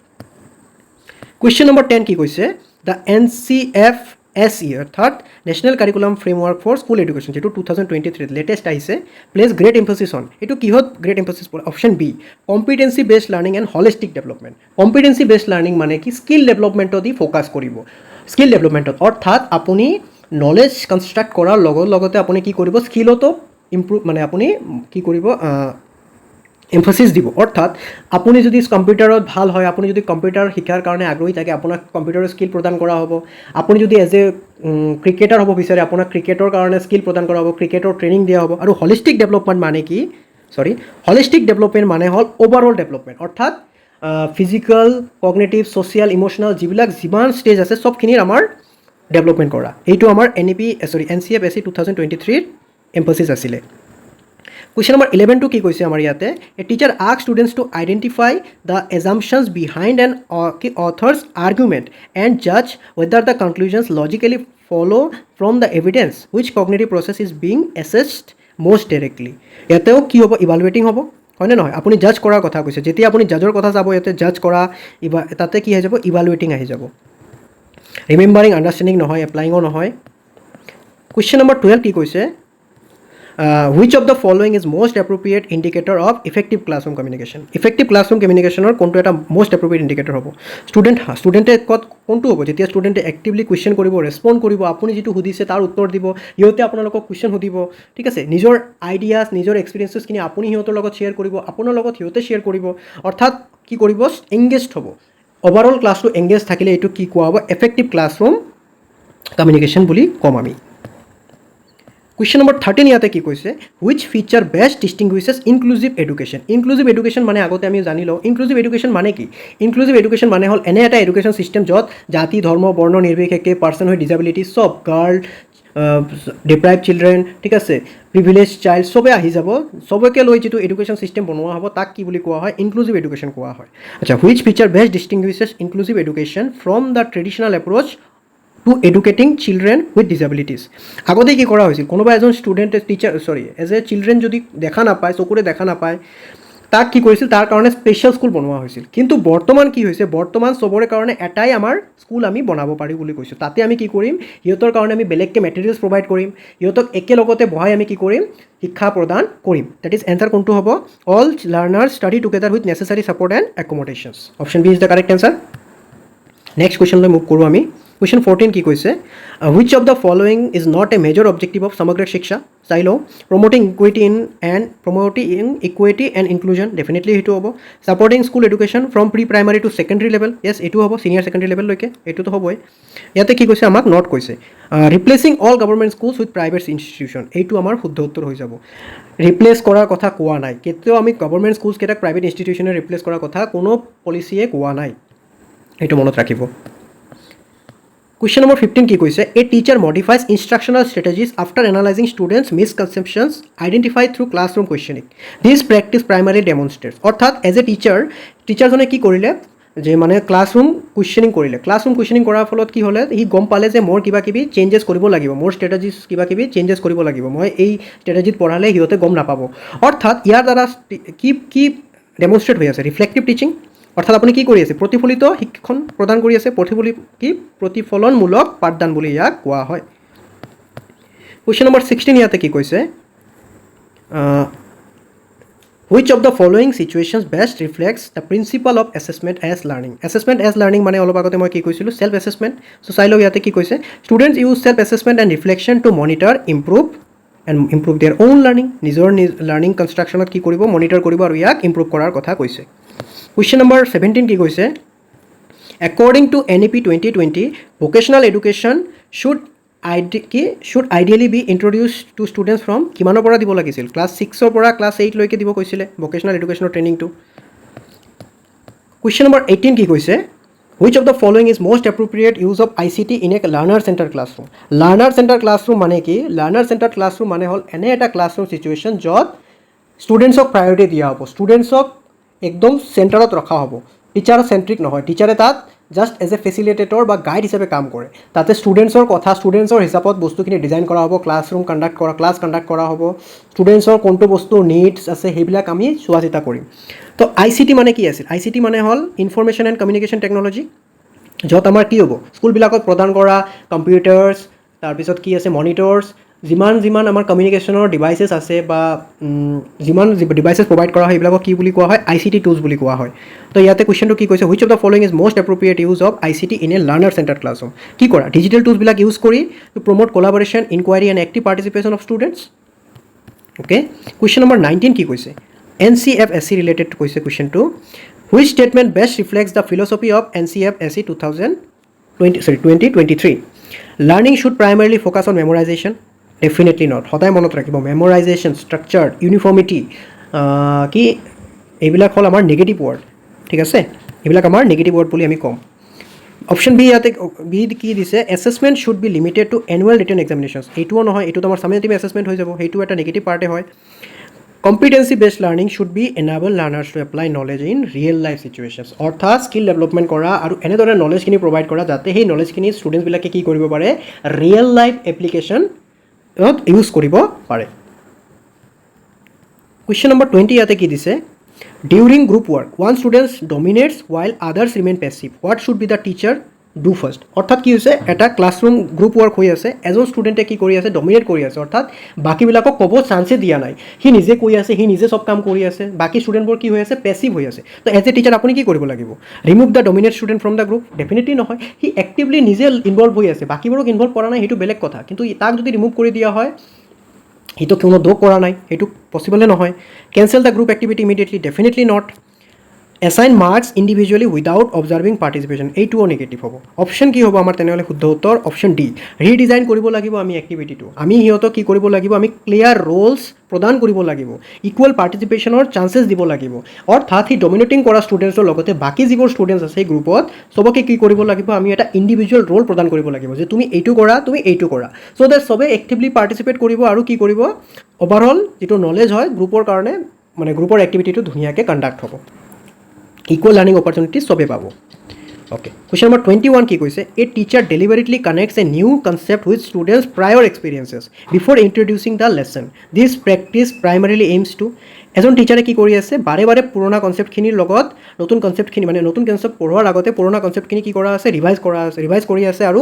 কুৱেশ্যন নম্বৰ 10 কি কৈছে? দ্য NCFSE অৰ্থাৎ national curriculum framework for school education, যিটো 2023 লেটেষ্ট আহিছে, প্লেচ গ্ৰেট এম্ফাচিছ অন। এইটো কিহত গ্ৰেট এম্ফাচিছ পৰে? Option B, competency based learning and holistic development. Competency based learning মানে কি? স্কিল ডেভেলপমেণ্টত দি ফ'কাছ কৰিব। স্কিল ডেভেলপমেণ্টত অৰ্থাৎ আপুনি নলেজ কনষ্ট্ৰাক্ট কৰাৰ লগতে আপুনি কি কৰিব? স্কিলতো ইম্প্ৰুভ মানে আপুনি কি কৰিব এমফাচিছ দিব অৰ্থাৎ আপুনি যদি কম্পিউটাৰত ভাল হয় আপুনি যদি কম্পিউটাৰ শিকাৰ কাৰণে আগ্ৰহী থাকে আপোনাক কম্পিউটাৰৰ স্কিল প্ৰদান কৰা হ'ব আপুনি যদি এজ এ ক্ৰিকেটাৰ হ'ব বিচাৰে আপোনাক ক্ৰিকেটৰ কাৰণে স্কিল প্ৰদান কৰা হ'ব ক্ৰিকেটৰ ট্ৰেইনিং দিয়া হ'ব আৰু হলিষ্টিক ডেভেলপমেণ্ট মানে কি হলিষ্টিক ডেভেলপমেণ্ট মানে হ'ল অভাৰঅল ডেভেলপমেণ্ট অৰ্থাৎ ফিজিকেল কগনেটিভ ছ'চিয়েল ইম'চনেল যিমান ষ্টেজ আছে চবখিনিৰ আমাৰ ডেভেলপমেণ্ট কৰা এইটো আমাৰ NCFSE 2023 এমফাচিছ আছিলে Question number 11 to কি কৈছে আমাৰ ইয়াতে a teacher asks students to identify the assumptions behind an author's argument and judge whether the conclusions logically follow from the evidence which cognitive process is being assessed most directly ইয়াতেও কি হ'ব ইভালুৱেটিং হ'ব হয়নে নহয় আপুনি জাজ কৰাৰ কথা কৈছে যেতিয়া আপুনি জাজৰ কথা যাব ইয়াতে জাজ কৰা তাতে কি হৈ যাব ইভালুৱেটিং আহি যাব ৰিমেম্বাৰিং আণ্ডাৰষ্টেণ্ডিং নহয় এপ্লাইঙো নহয় Question number 12 কি কৈছে which of the following is most appropriate indicator of effective classroom communication effective classroom communication or কোনটো এটা most appropriate indicator হ'ব ষ্টুডেণ্টে কোনটো হ'ব যেতিয়া ষ্টুডেণ্টে এক্টিভলি কুৱেশ্যন কৰিব ৰেছপণ্ড কৰিব আপুনি যিটো সুধিছে তাৰ উত্তৰ দিব সিহঁতে আপোনালোকক কুৱেশ্যন সুধিব ঠিক আছে নিজৰ আইডিয়াছ নিজৰ এক্সপিৰিয়েঞ্চেছখিনি আপুনি সিহঁতৰ লগত শ্বেয়াৰ কৰিব আপোনাৰ লগত সিহঁতে শ্বেয়াৰ কৰিব অৰ্থাৎ কি কৰিব এংগেজড হ'ব অভাৰঅল ক্লাছটো এংগেজ থাকিলে এইটো কি কোৱা হ'ব এফেক্টিভ ক্লাছৰুম কমিউনিকেশ্যন বুলি ক'ম আমি Question number 13 ইয়াতে কি কৈছে which feature best distinguishes inclusive education মানে আগতে আমি জানি লওঁ inclusive education মানে কি inclusive education মানে হ'ল এনে এটা এডুকেশ্যন সিস্টেম য'ত জাতি ধৰ্ম বৰ্ণ নিৰ্বিশেষে পাৰ্চন উইথ ডিসেবিলিটি সব গাৰ্ল ডিপ্ৰাইভ চিলড্ৰেন ঠিক আছে প্ৰিভিলেজ চাইল্ড সবে আহি যাব সবকে লৈ যিটো এডুকেশ্যন সিস্টেম বনোৱা হ'ব তাক কি বুলি কোৱা হয় ইনক্লুসিভ এডুকেশ্যন কোৱা হয় আচ্ছা which feature best distinguishes inclusive education from the traditional approach to educating children with disabilities আগতে কি কৰা হৈছিল কোনোবা এজন ষ্টুডেণ্টে এজ এ চিলড্ৰেন যদি দেখা নাপায় চকুৰে দেখা নাপায় তাক কি কৰিছিল তাৰ কাৰণে স্পেচিয়েল স্কুল বনোৱা হৈছিল কিন্তু বৰ্তমান কি হৈছে বৰ্তমান চবৰে কাৰণে এটাই আমাৰ স্কুল আমি বনাব পাৰি বুলি কৈছোঁ তাতে আমি কি কৰিম সিহঁতৰ কাৰণে আমি বেলেগকৈ মেটেৰিয়েলছ প্ৰভাইড কৰিম সিহঁতক একেলগতে বহাই আমি কি কৰিম শিক্ষা প্ৰদান কৰিম দ্যাট ইজ এনচাৰ কোনটো হ'ব all learners study together with necessary support and accommodations option B is the correct answer next কুৱেশ্যনলৈ মুভ কৰোঁ আমি Question 14 কি কৈছে which of the following is not a major objective of Samagra Shiksha চাই লওঁ promoting equity and inclusion definitely সেইটো হ'ব supporting school education from pre-primary to secondary level yes এইটো হ'ব senior secondary level লৈকে এইটোতো হ'বই ইয়াতে কি কৈছে আমাক not কৈছে replacing all government schools with private institution এইটো আমাৰ শুদ্ধ উত্তৰ হৈ যাব ৰিপ্লেচ কৰাৰ কথা কোৱা নাই কেতিয়াও আমি গভৰ্ণমেণ্ট স্কুলছ কেইটাক প্ৰাইভেট ইনষ্টিটিউশ্যনে ৰিপ্লেচ কৰাৰ কথা কোনো পলিচিয়ে কোৱা নাই এইটো মনত ৰাখিব Question number 15 কি কৈছে a teacher modifies instructional strategies after analyzing students misconceptions identified through classroom questioning this practice primarily demonstrates অৰ্থাৎ as a টিচাৰজনে কি কৰিলে যে মানে ক্লাছৰুম কুৱেশ্যনিং কৰাৰ ফলত কি হ'লে সি গম পালে যে মোৰ কিবা কিবি চেঞ্জেছ কৰিব লাগিব মোৰ ষ্ট্ৰেটেজিছ কিবা কিবি চেঞ্জেছ কৰিব লাগিব মই এই ষ্ট্ৰেটেজিত পঢ়ালে সিহঁতে গম নাপাব অৰ্থাৎ ইয়াৰ দ্বাৰা কি ডেমনষ্ট্ৰেট হৈ আছে ৰিফ্লেক্টিভ টিচিং অৰ্থাৎ আপুনি কি কৰি আছে প্ৰতিফলিত শিক্ষণ প্ৰদান কৰি আছে প্ৰতিফলনমূলক পাঠদান বুলি ইয়াক কোৱা হয় কুৱেশ্যন নম্বৰ 16 ইয়াতে কি কৈছে which of the following situations best reflects the principle of assessment as learning মানে অলপ আগতে মই কি কৈছিলোঁ self assessment so চাই লওঁ ইয়াতে কি কৈছে students use self assessment and reflection to monitor improve their own learning নিজৰ লাৰ্ণিং কনষ্ট্ৰাকশ্যনত কি কৰিব মনিটৰ কৰিব আৰু ইয়াক ইমপ্ৰুভ কৰাৰ কথা কৈছে Question number 17 কি কৈছে According to NEP 2020 vocational education should ideally be introduced to students from কিমানৰ পৰা দিব লাগিছিল ক্লাছ 6 পৰা ক্লাছ 8 লৈকে দিব কৈছিলে vocational educational training to Question number 18 কি কৈছে Which of the following is most appropriate use of ICT in a learner centered classroom learner centered classroom মানে কি learner centered classroom মানে হ'ল এনে এটা classroom situation য'ত ষ্টুডেণ্টছক প্ৰায়ৰিটি দিয়া হ'ব ষ্টুডেণ্টছক একদম চেণ্টাৰত ৰখা হ'ব টিচাৰ চেণ্ট্ৰিক নহয় টিচাৰে তাত জাষ্ট এজ এ ফেচিলিটেটৰ বা গাইড হিচাপে কাম কৰে তাতে ষ্টুডেণ্টছৰ হিচাপত বস্তুখিনি ডিজাইন কৰা হ'ব ক্লাছ কণ্ডাক্ট কৰা হ'ব ষ্টুডেণ্টছৰ কোনটো বস্তু নিডছ আছে সেইবিলাক আমি চোৱা চিতা কৰিম তো ICT মানে কি আছিল ICT মানে হ'ল ইনফৰমেশ্যন এণ্ড কমিউনিকেশ্যন টেকন'লজি য'ত আমাৰ কি হ'ব স্কুলবিলাকত প্ৰদান কৰা কম্পিউটাৰ্ছ তাৰপিছত কি আছে মনিটৰ্ছ যিমান আমাৰ কমিউনিকেশ্যনৰ ডিভাইচেছ আছে বা যিমান ডিভাইচেছ প্ৰভাইড কৰা হয় এইবিলাকক কি বুলি কোৱা হয় ICT টুলছ বুলি কোৱা হয় তো ইয়াতে কুৱেশ্যনটো কি কৈছে which of the following is most appropriate use of ICT in a learner centered classroom কি কৰা ডিজিটেল টুলছবিলাক ইউজ কৰি to promote collaboration inquiry and active participation of students okay question number 19 কি কৈছে NCFSC ৰিলেটেড কৈছে কুৱেশ্যনটো which statement best reflects the philosophy of NCFSC 2023 learning should primarily focus on memorization definitely not সদায় মনত ৰাখিব memorization structure uniformity কি এইবিলাক হ'ল আমাৰ নেগেটিভ ৱৰ্ড ঠিক আছে এইবিলাক আমাৰ নেগেটিভ ৱৰ্ড বুলি আমি ক'ম অপশ্যন বি ইয়াতে বি কি দিছে assessment should be limited to annual written examinations এইটোও নহয় এইটো তোমাৰ ছামেটিভ এছেছমেণ্ট হৈ যাব সেইটো এটা নেগেটিভ পাৰ্টে হয় competency based learning should be enable learners to apply knowledge in real life situations অৰ্থাৎ স্কিল ডেভেলপমেণ্ট কৰা আৰু এনেদৰে নলেজখিনি প্ৰভাইড কৰা যাতে সেই নলেজখিনি ষ্টুডেণ্টছবিলাকে কি কৰিব পাৰে ৰিয়েল লাইফ এপ্লিকেশ্যনত ইউজ কৰিব পাৰে কুৱেশ্যন নম্বৰ 20 ইয়াতে কি দিছে During group work, one student dominates while others remain passive. What should be the teacher do first? অৰ্থাৎ কি হৈছে এটা ক্লাছৰুম গ্ৰুপ ৱৰ্ক হৈ আছে এজন ষ্টুডেণ্টে কি কৰি আছে ডমিনেট কৰি আছে অৰ্থাৎ বাকীবিলাকক ক'ব চান্সে দিয়া নাই সি নিজে কৈ আছে সি নিজে চব কাম কৰি আছে বাকী ষ্টুডেণ্টবোৰ কি হৈ আছে পেছিভ হৈ আছে তো এজ এ টিচাৰ আপুনি কি কৰিব লাগিব remove the dominate student from the group definitely নহয় সি এক্টিভলি নিজে ইনভলভ হৈ আছে বাকীবোৰক ইনভলভ কৰা নাই সেইটো বেলেগ কথা কিন্তু তাক যদি ৰিমুভ কৰি দিয়া হয় সেইটো কোনো দোষ কৰা নাই সেইটো পচিবলে নহয় cancel the group activity immediately definitely not assign marks individually without observing participation এইটোও নেগেটিভ হ'ব অপশ্যন কি হ'ব আমাৰ তেনেহ'লে শুদ্ধ উত্তৰ অপশ্যন ডি ৰিডিজাইন কৰিব লাগিব আমি এক্টিভিটিটো আমি সিহঁতক কি কৰিব লাগিব আমি ক্লিয়াৰ ৰোলছ প্ৰদান কৰিব লাগিব ইকুৱেল পাৰ্টিচিপেশ্যনৰ চান্সেছ দিব লাগিব অৰ্থাৎ সি ডমিনেটিং কৰা ষ্টুডেণ্টছৰ লগতে বাকী যিবোৰ ষ্টুডেণ্টছ আছে সেই গ্ৰুপত চবকে কি কৰিব লাগিব আমি এটা ইণ্ডিভিজুৱেল ৰোল প্ৰদান কৰিব লাগিব যে তুমি এইটো কৰা তুমি এইটো কৰা চ' দেট চবে এক্টিভলি পাৰ্টিচিপেট কৰিব আৰু কি কৰিব অভাৰঅল যিটো নলেজ হয় গ্ৰুপৰ কাৰণে মানে গ্ৰুপৰ এক্টিভিটিটো ধুনীয়াকৈ কণ্ডাক্ট হ'ব ইকুৱেল লাৰ্ণিং অপৰচুনিটিজ চবে পাব ওকে কুৱেশ্যন নম্বৰ 21 কি কৈছে a teacher deliberately connects a new concept with students prior experiences before introducing the lesson this practice primarily aims to এজন টিচাৰে কি কৰি আছে বাৰে বাৰে পুৰণা কনচেপ্টখিনিৰ লগত নতুন কনচেপ্টখিনি মানে নতুন কনচেপ্ট পঢ়োৱাৰ আগতে পুৰণা কনচেপ্টখিনি কি কৰা আছে ৰিভাইজ কৰি আছে আৰু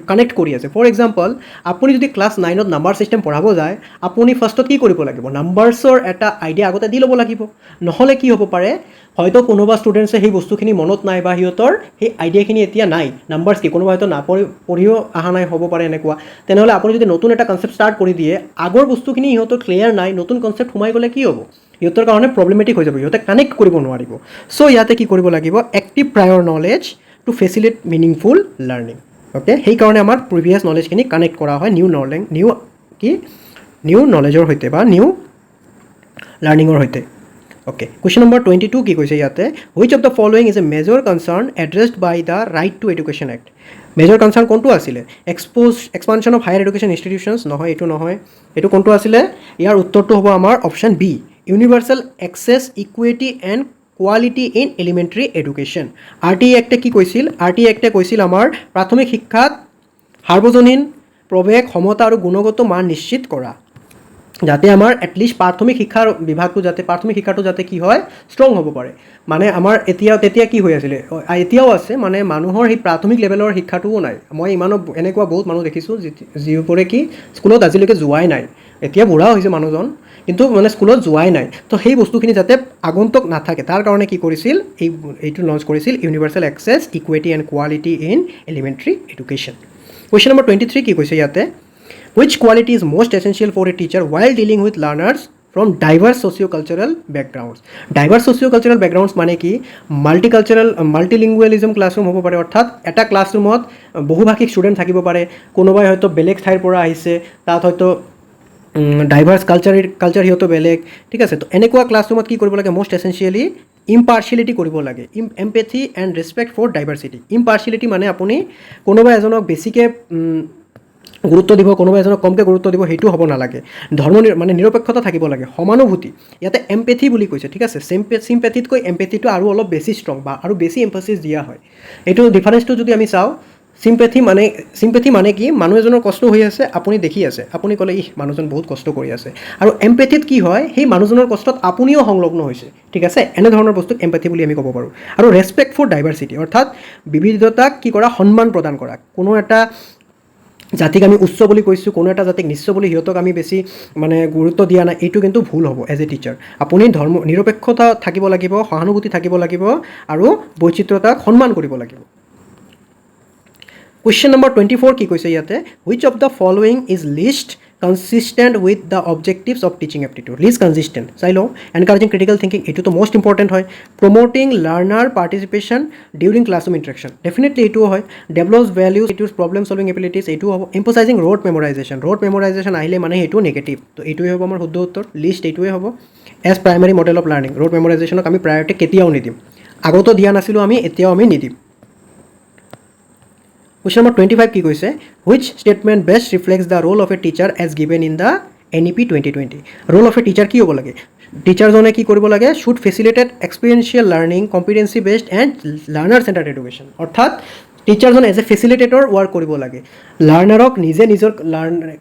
কানেক্ট কৰি আছে ফৰ এক্সাম্পল আপুনি যদি ক্লাছ 9ত নাম্বাৰ ছিষ্টেম পঢ়াব যায় আপুনি ফাৰ্ষ্টত কি কৰিব লাগিব নাম্বাৰছৰ এটা আইডিয়া আগতে দি ল'ব লাগিব নহ'লে কি হ'ব পাৰে হয়তো কোনোবা ষ্টুডেণ্টছে সেই বস্তুখিনি মনত নাই বা সিহঁতৰ সেই আইডিয়াখিনি এতিয়া নাই নাম্বাৰছ কি কোনোবা হয়তো পঢ়িও অহা নাই হ'ব পাৰে এনেকুৱা তেনেহ'লে আপুনি যদি নতুন এটা কনচেপ্ট ষ্টাৰ্ট কৰি দিয়ে আগৰ বস্তুখিনি সিহঁতৰ ক্লিয়াৰ নাই নতুন কনচেপ্ট সোমাই গ'লে কি হ'ব সিহঁতৰ কাৰণে প্ৰব্লেমেটিক হৈ যাব সিহঁতে কানেক্ট কৰিব নোৱাৰিব চ' ইয়াতে কি কৰিব লাগিব active prior knowledge to facilitate meaningful learning okay সেইকাৰণে আমাৰ প্ৰিভিয়াছ নলেজখিনি কানেক্ট কৰা হয় নিউ নলেজৰ সৈতে বা নিউ লাৰ্ণিঙৰ সৈতে অ'কে কুৱেশ্যন নম্বৰ 22 কি কৈছে ইয়াতে which of the following is a major concern addressed by the right to education act major concern কোনটো আছিলে expansion of higher education institutions নহয় এইটো কোনটো আছিলে ইয়াৰ উত্তৰটো হ'ব আমাৰ option B universal access equity and quality in elementary education RTE এক্টে কি কৈছিল RTE এক্টে কৈছিল আমাৰ প্ৰাথমিক শিক্ষাত সাৰ্বজনীন প্ৰৱেশ সমতা আৰু গুণগত মান নিশ্চিত কৰা যাতে আমাৰ এটলিষ্ট প্ৰাথমিক শিক্ষাৰ বিভাগটো যাতে প্ৰাথমিক শিক্ষাটো যাতে কি হয় ষ্ট্ৰং হ'ব পাৰে মানে আমাৰ তেতিয়া কি হৈ আছিলে এতিয়াও আছে মানে মানুহৰ সেই প্ৰাথমিক লেভেলৰ শিক্ষাটোও নাই মই এনেকুৱা বহুত মানুহ দেখিছোঁ যিবোৰে কি স্কুলত আজিলৈকে যোৱাই নাই এতিয়া বুঢ়া হৈছে মানুহজন কিন্তু মানে স্কুলত যোৱাই নাই তো সেই বস্তুখিনি যাতে আগন্তুক নাথাকে তাৰ কাৰণে কি কৰিছিল এইটো লঞ্চ কৰিছিল universal access equity and quality in elementary education question number 23 কি কৈছে ইয়াতে which quality is most essential for a teacher while dealing with learners from diverse socio-cultural backgrounds diverse socio-cultural backgrounds মানে কি মাল্টিলিংগুৱেলিজম ক্লাছৰুম হ'ব পাৰে অৰ্থাৎ এটা ক্লাছৰুমত বহুভাষিক ষ্টুডেণ্ট থাকিব পাৰে কোনোবাই হয়তো বেলেগ ঠাইৰ পৰা আহিছে তাত হয়তো ডাইভাৰ্ছ কালচাৰ সিহঁতো বেলেগ ঠিক আছে তো এনেকুৱা ক্লাছৰুমত কি কৰিব লাগে মষ্ট এছেঞ্চিয়েলি ইম্পাৰ্চিয়েলিটি কৰিব লাগে এম্পেথি এণ্ড ৰেচপেক্ট ফৰ ডাইভাৰ্চিটি ইম্পাৰ্চিয়েলিটি মানে আপুনি কোনোবা এজনক বেছিকৈ গুৰুত্ব দিব কোনোবা এজনক কমকৈ গুৰুত্ব দিব সেইটো হ'ব নালাগে মানে নিৰপেক্ষতা থাকিব লাগে সমানুভূতি ইয়াতে এম্পেথি বুলি কৈছে ঠিক আছে চিম্পেথিতকৈ এম্পেথিটো আৰু অলপ বেছি ষ্ট্ৰং বা আৰু বেছি এম্ফাচিছ দিয়া হয় এইটো ডিফাৰেঞ্চটো যদি আমি চাওঁ চিম্পেথি মানে কি মানুহ এজনৰ কষ্ট হৈ আছে আপুনি দেখি আছে আপুনি ক'লে মানুহজন বহুত কষ্ট কৰি আছে আৰু এম্পেথিত কি হয় সেই মানুহজনৰ কষ্টত আপুনিও সংলগ্ন হৈছে ঠিক আছে এনেধৰণৰ বস্তুক এম্পেথি বুলি আমি ক'ব পাৰোঁ আৰু ৰেচপেক্ট ফৰ ডাইভাৰ্চিটি অৰ্থাৎ বিবিধতাক কি কৰা সন্মান প্ৰদান কৰা কোনো এটা জাতিক আমি উচ্চ বুলি কৈছোঁ কোনো এটা জাতিক নিচ্চ বুলি সিহঁতক আমি বেছি মানে গুৰুত্ব দিয়া নাই এইটো কিন্তু ভুল হ'ব এজ এ টিচাৰ আপুনি নিৰপেক্ষতা থাকিব লাগিব সহানুভূতি থাকিব লাগিব আৰু বৈচিত্ৰতাক সন্মান কৰিব লাগিব কুৱেশ্যন নম্বৰ 24 কি কৈছে ইয়াতে which of the following is list consistent with the objectives of teaching aptitude. Least consistent চাই লওঁ encouraging critical thinking এইটোতো most important হয় promoting learner participation during classroom interaction definitely এইটোও হয় develops values attitudes problem solving abilities এইটোও হ'ব emphasizing rote memorization আহিলে মানে এইটো নেগেটিভ তো এইটোৱে হ'ব আমাৰ শুদ্ধ উত্তৰ লিষ্ট এইটোৱে হ'ব as primary model of learning rote memorizationক আমি priority কেতিয়াও নিদিম আগতো দিয়া নাছিলোঁ আমি এতিয়াও আমি নিদিম Question number 25 কি কৈছে which statement best reflects the role of a teacher as given in the NEP 2020 role of a teacher কি হ'ব লাগে টিচাৰ জনে কি কৰিব লাগে should facilitate experiential learning competency based and learner centered education অৰ্থাৎ টিচাৰজন এজ এ ফেচিলিটেটৰ ৱৰ্ক কৰিব লাগে লাৰ্ণাৰক নিজে নিজৰ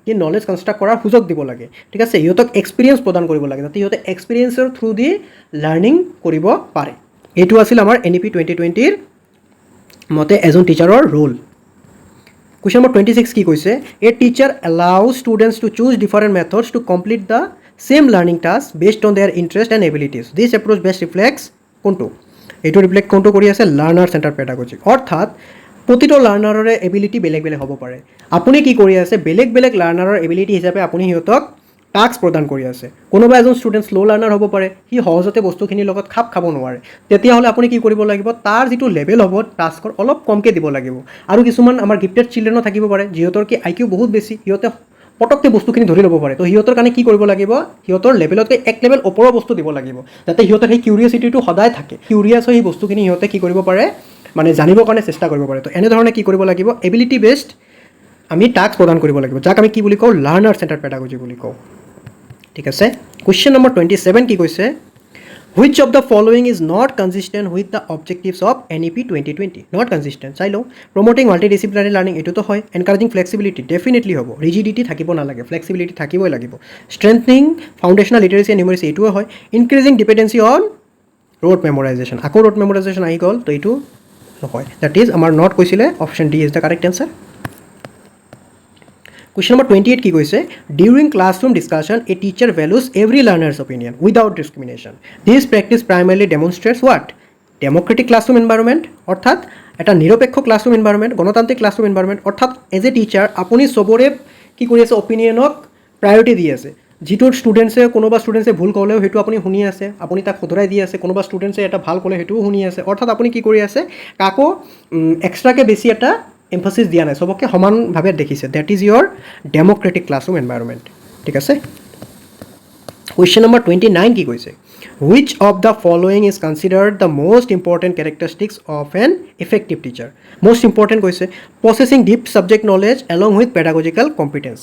কি নলেজ কনষ্ট্ৰাক্ট কৰাৰ সুযোগ দিব লাগে ঠিক আছে ইহঁতক এক্সপিৰিয়েঞ্চ প্ৰদান কৰিব লাগে যাতে ইহঁতে এক্সপিৰিয়েঞ্চৰ থ্ৰু দি লাৰ্ণিং কৰিব পাৰে এইটো আছিল আমাৰ NEP 2020 ৰ মতে এজন টিচাৰৰ ৰোল Question number 26 কি কৈছে a teacher allows students to choose different methods to complete the same learning task based on their interest and abilities this approach best reflects কোনটো এইটো ৰিফ্লেক্ট কোনটো কৰি আছে লাৰ্নাৰ চেণ্টাৰ পেডাগজি অৰ্থাৎ প্ৰতিটো লাৰ্নাৰৰে এবিলিটি বেলেগ বেলেগ হ'ব পাৰে আপুনি কি কৰি আছে বেলেগ বেলেগ লাৰ্নাৰৰ এবিলিটি হিচাপে আপুনি হিহঁতক টাস্ক প্ৰদান কৰি আছে কোনোবা এজন ষ্টুডেণ্ট স্লো লাৰ্নাৰ হ'ব পাৰে সি সহজতে বস্তুখিনিৰ লগত খাপ খাব নোৱাৰে তেতিয়াহ'লে আপুনি কি কৰিব লাগিব তাৰ যিটো লেভেল হ'ব টাস্কৰ অলপ কমকৈ দিব লাগিব আৰু কিছুমান আমাৰ গিফটেড চিলড্ৰেনো থাকিব পাৰে যিহঁতৰ কি IQ বহুত বেছি সিহঁতে পটককৈ বস্তুখিনি ধৰি ল'ব পাৰে তো সিহঁতৰ কাৰণে কি কৰিব লাগিব সিহঁতৰ লেভেলতকৈ এক লেভেল ওপৰৰ বস্তু দিব লাগিব যাতে সিহঁতৰ সেই কিউৰিয়চিটিটো সদায় থাকে কিউৰিয়াছ হৈ সেই বস্তুখিনি সিহঁতে কি কৰিব পাৰে মানে জানিবৰ কাৰণে চেষ্টা কৰিব পাৰে তো এনেধৰণে কি কৰিব লাগিব এবিলিটি বেছড আমি টাস্ক প্ৰদান কৰিব লাগিব যাক আমি কি বুলি কওঁ লাৰ্নাৰ চেণ্টাৰ পেডাগজি বুলি কওঁ ঠিক আছে কুৱেশ্যন নম্বৰ 27 কি কৈছে which of the following is not consistent with the objectives of NEP 2020 not consistent চাই লওঁ promoting multidisciplinary learning এইটোতো হয় encouraging flexibility definitely হ'ব rigidity থাকিব নালাগে flexibility থাকিবই লাগিব strengthening foundational literacy and numeracy এইটোও হয় increasing dependency on rote memorization আকৌ rote memorization আহি গ'ল তো এইটো নহয় that is আমাৰ not কৈছিলে option D is the correct answer Question number 28 কি কৈছে during classroom discussion a teacher values every learner's opinion without discrimination this practice primarily demonstrates what democratic classroom environment অৰ্থাৎ এটা নিৰপেক্ষ classroom environment গণতান্ত্ৰিক classroom environment অৰ্থাৎ এজ এ টিচাৰ আপুনি সবৰে কি কৰি আছে অপিনিয়নক প্ৰায়োৰিটি দি আছে যিটো ষ্টুডেণ্টছে কোনোবা ষ্টুডেণ্টছে ভুল ক'লেও সেইটো আপুনি শুনি আছে আপুনি তাক শুধৰাই দি আছে কোনোবা ষ্টুডেণ্টছে এটা ভাল ক'লে সেইটোও শুনি আছে অৰ্থাৎ আপুনি কি কৰি আছে কাকো এক্সট্ৰাকৈ বেছি এটা এমফাসিস দিয়া নাই সবকে সমানভাৱে দেখিছে that is your democratic classroom environment ঠিক আছে কুৱেশ্যন নম্বৰ 29 কি কৈছে which of the following is considered the most important characteristics of an effective teacher most important কৈছে possessing deep subject knowledge along with pedagogical competence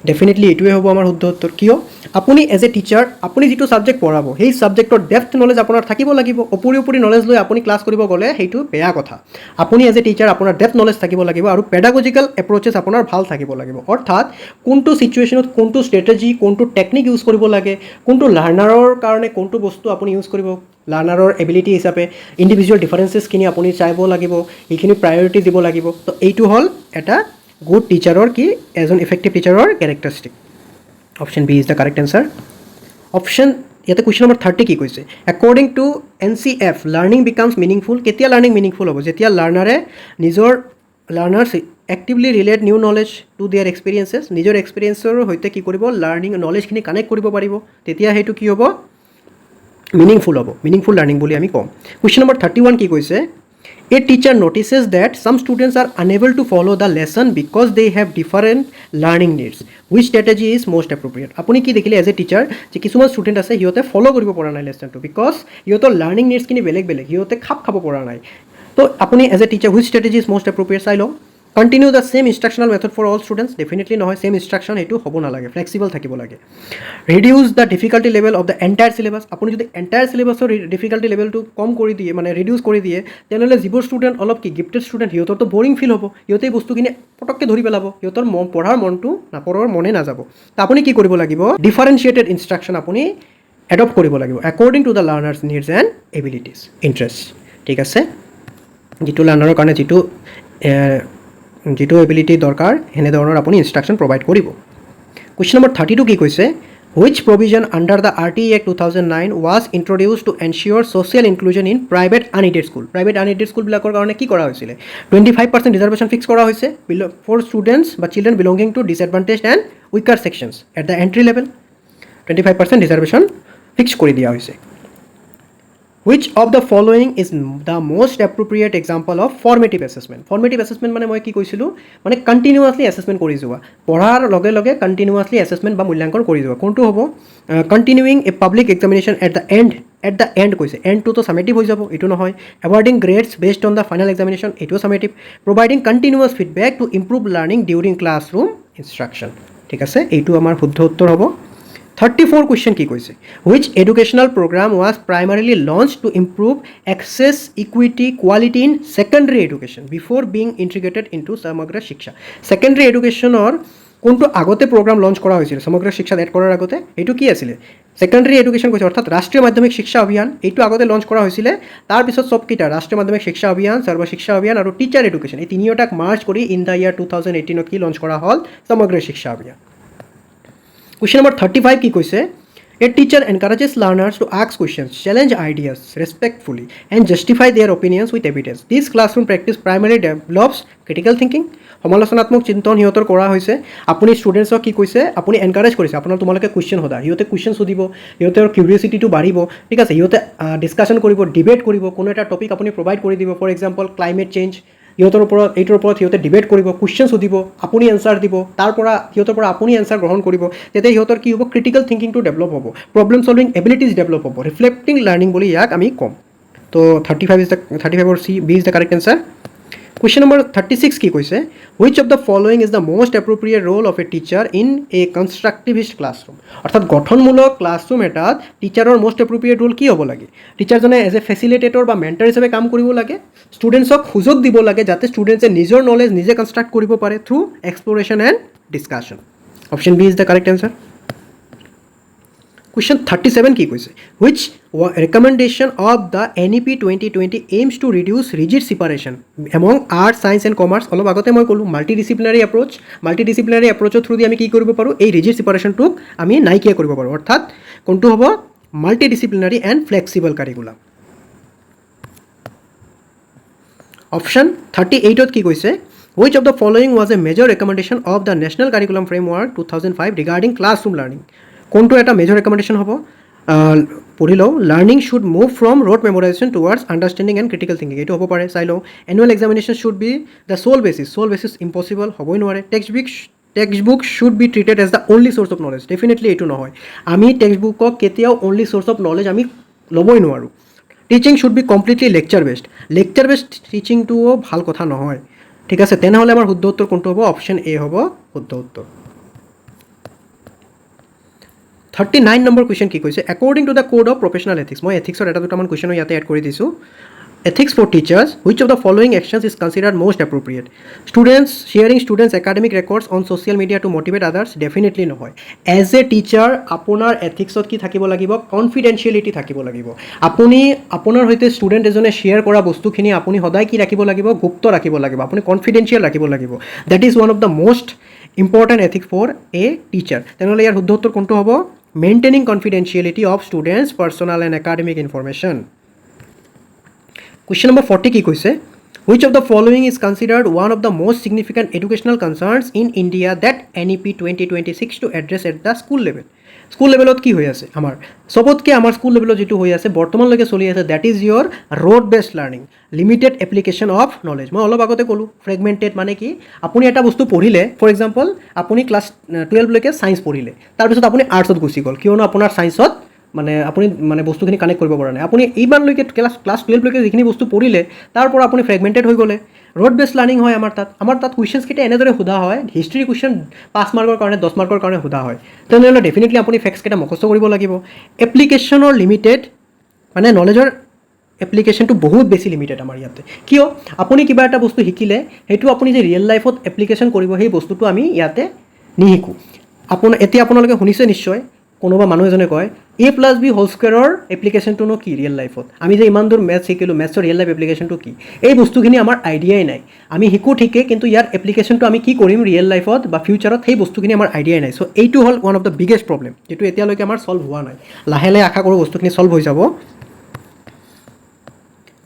definitely এইটোৱে হ'ব আমাৰ শুদ্ধ উত্তৰ কিয় আপুনি এজ এ টিচাৰ আপুনি যিটো ছাবজেক্ট পঢ়াব সেই ছাবজেক্টৰ ডেপথ নলেজ আপোনাৰ থাকিব লাগিব ওপৰি নলেজ লৈ আপুনি ক্লাছ কৰিব গ'লে সেইটো বেয়া কথা আপুনি এজ এ টিচাৰ আপোনাৰ ডেপথ নলেজ থাকিব লাগিব আৰু পেডাগজিকেল এপ্ৰ'চেছ আপোনাৰ ভাল থাকিব লাগিব অৰ্থাৎ কোনটো ছিচুৱেশ্যনত কোনটো ষ্ট্ৰেটেজি কোনটো টেকনিক ইউজ কৰিব লাগে কোনটো লাৰ্ণাৰৰ কাৰণে কোনটো বস্তু আপুনি ইউজ কৰিব লাৰ্ণাৰৰ এবিলিটি হিচাপে ইণ্ডিভিজুৱেল ডিফাৰেঞ্চেছখিনি আপুনি চাব লাগিব এইখিনি প্ৰায়ৰিটি দিব লাগিব তো এইটো হ'ল এটা good teacher কি এজন effective teacher characteristic option B is the correct answer option ইয়াতে question number 30 কি কৈছে according to NCF learning becomes meaningful কেতিয়া learning meaningful হ'ব যেতিয়া লাৰ্ণাৰে নিজৰ learners actively relate new knowledge to their experiences নিজৰ এক্সপেৰিয়েন্সৰ সৈতে কি কৰিব লাৰ্ণিং নলেজখিনি কানেক্ট কৰিব পাৰিব তেতিয়া সেইটো কি হ'ব meaningful হ'ব meaningful learning বুলি আমি কম question number 31 কি কৈছে A teacher notices that some students are unable to follow the lesson because they have different learning needs. Which strategy is most appropriate? আপুনি কি দেখিলে এজ এ টিচাৰ যে কিছুমান ষ্টুডেণ্ট আছে সিহঁতে ফ'ল' কৰিব পৰা নাই লেচনটো বিকজ সিহঁতৰ লাৰ্ণিং নিডছখিনি বেলেগ বেলেগ সিহঁতে খাপ খাব পৰা নাই তো আপুনি as a teacher which strategy is most appropriate চাই লওঁ continue the same instructional method for all students definitely নহয় ছেম ইনষ্ট্ৰাকশ্যন সেইটো হ'ব নালাগে ফ্লেক্সিবল থাকিব লাগে reduce the difficulty level of the entire syllabus আপুনি যদি এণ্টায়াৰ চিলেবাছৰ ডিফিকাল্টি লেভেলটো কম কৰি দিয়ে মানে ৰিডিউচ কৰি দিয়ে তেনেহ'লে যিবোৰ ষ্টুডেণ্ট অলপ কি গিফটেড ষ্টুডেণ্ট সিহঁতৰতো বৰিং ফিল হ'ব সিহঁতে এই বস্তুখিনি পটককৈ ধৰি পেলাব সিহঁতৰ পঢ়াৰ মনটো পঢ়াৰ মনে নাযাব তো আপুনি কি কৰিব লাগিব ডিফাৰেঞ্চিয়েটেড ইনষ্ট্ৰাকশ্যন আপুনি এডপ্ট কৰিব লাগিব according to the learners needs and abilities interest ঠিক আছে যিটো লাৰ্ণাৰৰ কাৰণে যিটো এবিলিটি দৰকাৰ সেনেধৰণৰ আপুনি ইনষ্ট্ৰাকশ্যন প্ৰভাইড কৰিব কুৱেশ্যন নম্বৰ 32 কি কৈছে which provision under the RTE Act 2009 was introduced to ensure social inclusion in private unaided school বিলাকৰ কাৰণে কি কৰা হৈছিলে 25% ৰিজাৰ্ভেশ্যন ফিক্স কৰা হৈছে ফৰ ষ্টুডেণ্টছ বা children belonging to disadvantaged and weaker sections at the entry level 25% reservation fix কৰি দিয়া হৈছে which of the following is the most appropriate example of formative assessment মানে মই কি কৈছিলো মানে continuously assessment কৰি যোৱা পঢ়াৰ লগে লগে continuously assessment বা মূল্যাঙ্কন কৰি যোৱা কোনটো হ'ব continuing a public examination at the end কৈছে end to তো summative হৈ যাব এটো নহয় awarding grades based on the final examination এটো summative providing continuous feedback to improve learning during classroom instruction ঠিক আছে এইটো আমাৰ শুদ্ধ উত্তৰ হ'ব 34 question কি কৈছে which educational program was primarily launched to improve access equity quality in secondary education before being integrated into samagra shiksha secondary education or কোনটো আগতে program launch কৰা হৈছিল samagra shiksha এড কৰাৰ আগতে এটো কি আছিল secondary education কৈছে অৰ্থাৎ ৰাষ্ট্ৰীয় মাধ্যমিক শিক্ষা অভিযান এইটো আগতে launch কৰা হৈছিল তাৰ পিছত সব কিটা ৰাষ্ট্ৰীয় মাধ্যমিক শিক্ষা অভিযান সৰ্ব শিক্ষা অভিযান আৰু টিচাৰ এডুকেশ্যন এই তিনিওটাক মাৰ্জ কৰি ইন দা ইয়াৰ 2018 কি launch কৰা হ'ল samagra shiksha অভিযান Question number 35 কি কৈছে A teacher encourages learners to ask questions, challenge ideas respectfully and justify their opinions with evidence. This classroom practice primarily develops critical thinking. সমালোচনাত্মক চিন্তন হিয়তৰ কৰা হৈছে আপুনি ষ্টুডেন্টছক কি কৈছে আপুনি এনকাৰেজ কৰিছে আপোনাৰ তোমালোকে কোৱেশ্চন হদা হিয়তে কোৱেশ্চন সুধিব হিয়তৰ কিউৰিয়সিটিটো বাঢ়িব ঠিক আছে হিয়তে ডিসকাশন কৰিব ডিবেট কৰিব কোনো এটা টপিক আপুনি প্ৰভাইড কৰি দিব ফৰ এক্সাম্পল ক্লাইমেট চেঞ্জ হিয়তৰ ওপৰত এইটোৰ ওপৰত হিয়তে ডিবেট কৰিব কোৱেশ্চন সুধিব আপুনি এনসাৰ দিব তাৰ পৰা হিয়তৰ পৰা আপুনি এনসাৰ গ্ৰহণ কৰিব তেতে হিয়তৰ কি হ'ব ক্ৰিটিকেল থিংকিংটো ডেভেলপ হ'ব প্ৰবলেম সলভিং এবিলিটিজ ডেভেলপ হ'ব ৰিফ্লেক্টিং লাৰ্নিং বুলি ইয়াক আমি কম তো 35 or C B is the correct answer Question number 36 কি কৈছে which of the following is the most appropriate role of a teacher in a constructivist classroom অৰ্থাৎ গঠনমূলক ক্লাছৰুম এটাত টিচাৰৰ most appropriate role কি হ'ব লাগে টিচাৰজনে এজ এ ফেচিলিটেটৰ বা মেন্টৰ হিচাপে কাম কৰিব লাগে ষ্টুডেন্টছক সুযোগ দিব লাগে যাতে ষ্টুডেন্টছে নিজৰ নলেজ নিজে কনস্ট্ৰাক্ট কৰিব পাৰে through exploration and discussion option B is the correct answer Question 37 কি কৈছে which recommendation of the NEP 2020 aims to reduce rigid separation among art science and commerce অলপ আগতে মই কলো multidisciplinary approach থ্ৰু দি আমি কি কৰিব পাৰো এই rigid separation টুক আমি নাইকিয়া কৰিব পাৰো অৰ্থাৎ কোনটো হ'ব multidisciplinary and flexible curriculum Option 38 কি কৈছে which of the following was a major recommendation of the National Curriculum Framework 2005 regarding classroom learning কোনটো এটা মেজৰ ৰেকমেন্ডেশন হ'ব পঢ়িলো learning should move from rote memorization towards understanding and critical thinking এইটো হ'ব পাৰে চাই লওঁ annual examination should be the sole basis impossible হ'বই নোৱাৰে text book should be treated as the only source of knowledge definitely এইটো নহয় আমি টেক্সট বুকক কেতিয়াও অনলি সোৰ্চ অফ নলেজ আমি ল'বই নোৱাৰোঁ teaching should be completely lecture based টিচিংটোও ভাল কথা নহয় ঠিক আছে তেনেহ'লে আমাৰ শুদ্ধ উত্তৰ কোনটো হ'ব অপশ্যন এ হ'ব শুদ্ধ উত্তৰ 39 নম্বৰ কুৱেশ্যন কি কৈছে according to the code of professional ethics মই ethics এটা দুটামান কুৱেশ্যন ইয়াতে এড কৰি দিছো ethics for teachers which of the following actions is considered most appropriate sharing students academic records on social media to motivate others definitely নহয় as a teacher আপোনাৰ ethicsত কি থাকিব লাগিব confidentiality থাকিব লাগিব আপুনি আপোনাৰ হৈতে ষ্টুডেন্ট এজনে শেয়াৰ কৰা বস্তুখিনি আপুনি সদায় কি ৰাখিব লাগিব গুপ্ত ৰাখিব লাগিব আপুনি confidential ৰাখিব লাগিব that is one of the most important ethic for a teacher তেনেহ'লে ইয়াৰ শুদ্ধ উত্তৰ কোনটো হ'ব maintaining confidentiality of students personal and academic information Question number 40 কি কৈছে which of the following is considered one of the most significant educational concerns in India that NEP 2026 to address at the school level school লেভেলত কি হৈ আছে আমাৰ সবতকে আমাৰ স্কুল লেভেলত যেটো হৈ আছে বৰ্তমানলৈকে চলি আছে that is your road based learning limited application of knowledge মই অলপ আগতে ক'লো ফ্ৰেগমেন্টেড মানে কি আপুনি এটা বস্তু পঢ়িলে ফৰ এক্সাম্পল আপুনি ক্লাছ 12 লৈকে সায়েন্স পঢ়িলে তাৰ পিছত আপুনি আৰ্টছত গুচি গ'ল কিয়নো আপোনাৰ সায়েন্সত মানে আপুনি মানে বস্তুখিনি কানেক্ট কৰিব পৰা নাই আপুনি এইবাৰলৈকে ক্লাছ 12 লৈকে যিখিনি বস্তু পঢ়িলে তাৰ পৰা আপুনি ফ্ৰেগমেন্টেড হৈ গ'লে ৰোড বেসড লাৰ্নিং হয় আমাৰ তাত কুৱেশ্যনছ কিটা এনেদৰে সোধা হয় হিষ্ট্ৰী কুৱেশ্যন 5 মাৰ্কৰ কাৰণে 10 মাৰ্কৰ কাৰণে সোধা হয় তেনেহ'লে ডেফিনেটলি আপুনি ফেক্টছ কিটা মুখস্থ কৰিব লাগিব এপ্লিকেশ্যনৰ লিমিটেড মানে নলেজৰ এপ্লিকেশ্যনটো বহুত বেছি লিমিটেড আমাৰ ইয়াতে কিয় আপুনি কিবা এটা বস্তু শিকিলে হেতু আপুনি যে ৰিয়েল লাইফত এপ্লিকেশ্যন কৰিব সেই বস্তুটো আমি ইয়াতে নিহিকো এতিয়া আপোনালোকে শুনিছে নিশ্চয় কোনোবা মানুহ এজনে কয় a+b হোল স্কয়াৰৰ এপ্লিকেশ্যনটো নো কি ৰিয়েল লাইফত আমি যে ইমান দূৰ ম্যাথছ শিকিলো ম্যাথছৰ ৰিয়েল লাইফ এপ্লিকেশ্যনটো কি এই বস্তুখিনি আমাৰ আইডিয়াই নাই আমি শিকো ঠিকে কিন্তু ইয়াৰ এপ্লিকেশ্যনটো আমি কি কৰিম ৰিয়েল লাইফত বা ফিউচাৰত সেই বস্তুখিনি আমাৰ আইডিয়াই নাই সো এইটো হল one of the biggest problem যেটো এতিয়ালৈকে আমাৰ সলভ হোৱা নাই লাহে লাহে আশা কৰো বস্তুখিনি সলভ হৈ যাব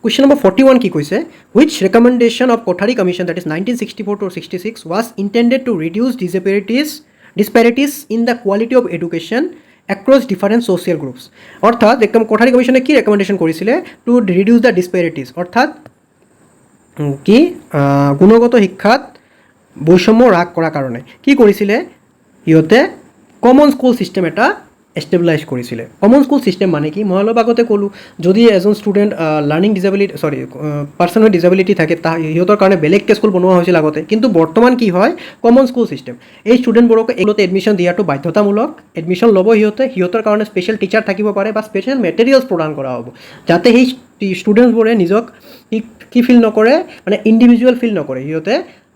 Question number 41 কি কৈছে which recommendation of Kothari commission that is 1964 to 66 was intended to reduce disparities disparities in the quality of education across different social groups অর্থাৎ একদম কোঠাৰী কমিশনে কি ৰেকমেন্ডেশন কৰিছিলে টু ৰিডিউস দ্য ডিসপ্যাৰিটিস অৰ্থাৎ কি গুণগত শিক্ষাত বৈষম্য হ্ৰাস কৰাৰ কাৰণে কি কৰিছিলে ইহঁতে কমন স্কুল সিস্টেম এটা এষ্টাব্লিছ কৰিছিলে কমন স্কুল সিস্টেম মানে কি মই অলপ আগতে ক'লোঁ যদি এজন student learning disability person with disability থাকে সিহঁতৰ কাৰণে বেলেগকৈ স্কুল বনোৱা হৈছিল আগতে কিন্তু বৰ্তমান কি হয় কমন স্কুল সিস্টেম এই ষ্টুডেণ্টবোৰক এইবোৰত এডমিশ্যন দিয়াটো বাধ্যতামূলক এডমিশ্যন ল'ব সিহঁতৰ কাৰণে স্পেচিয়েল টিচাৰ থাকিব পাৰে বা স্পেচিয়েল মেটেৰিয়েলছ প্ৰদান কৰা হ'ব যাতে সেই ষ্টুডেণ্টছবোৰে নিজক কি ফিল নকৰে মানে ইণ্ডিভিজুৱেল ফিল নকৰে সিহঁতে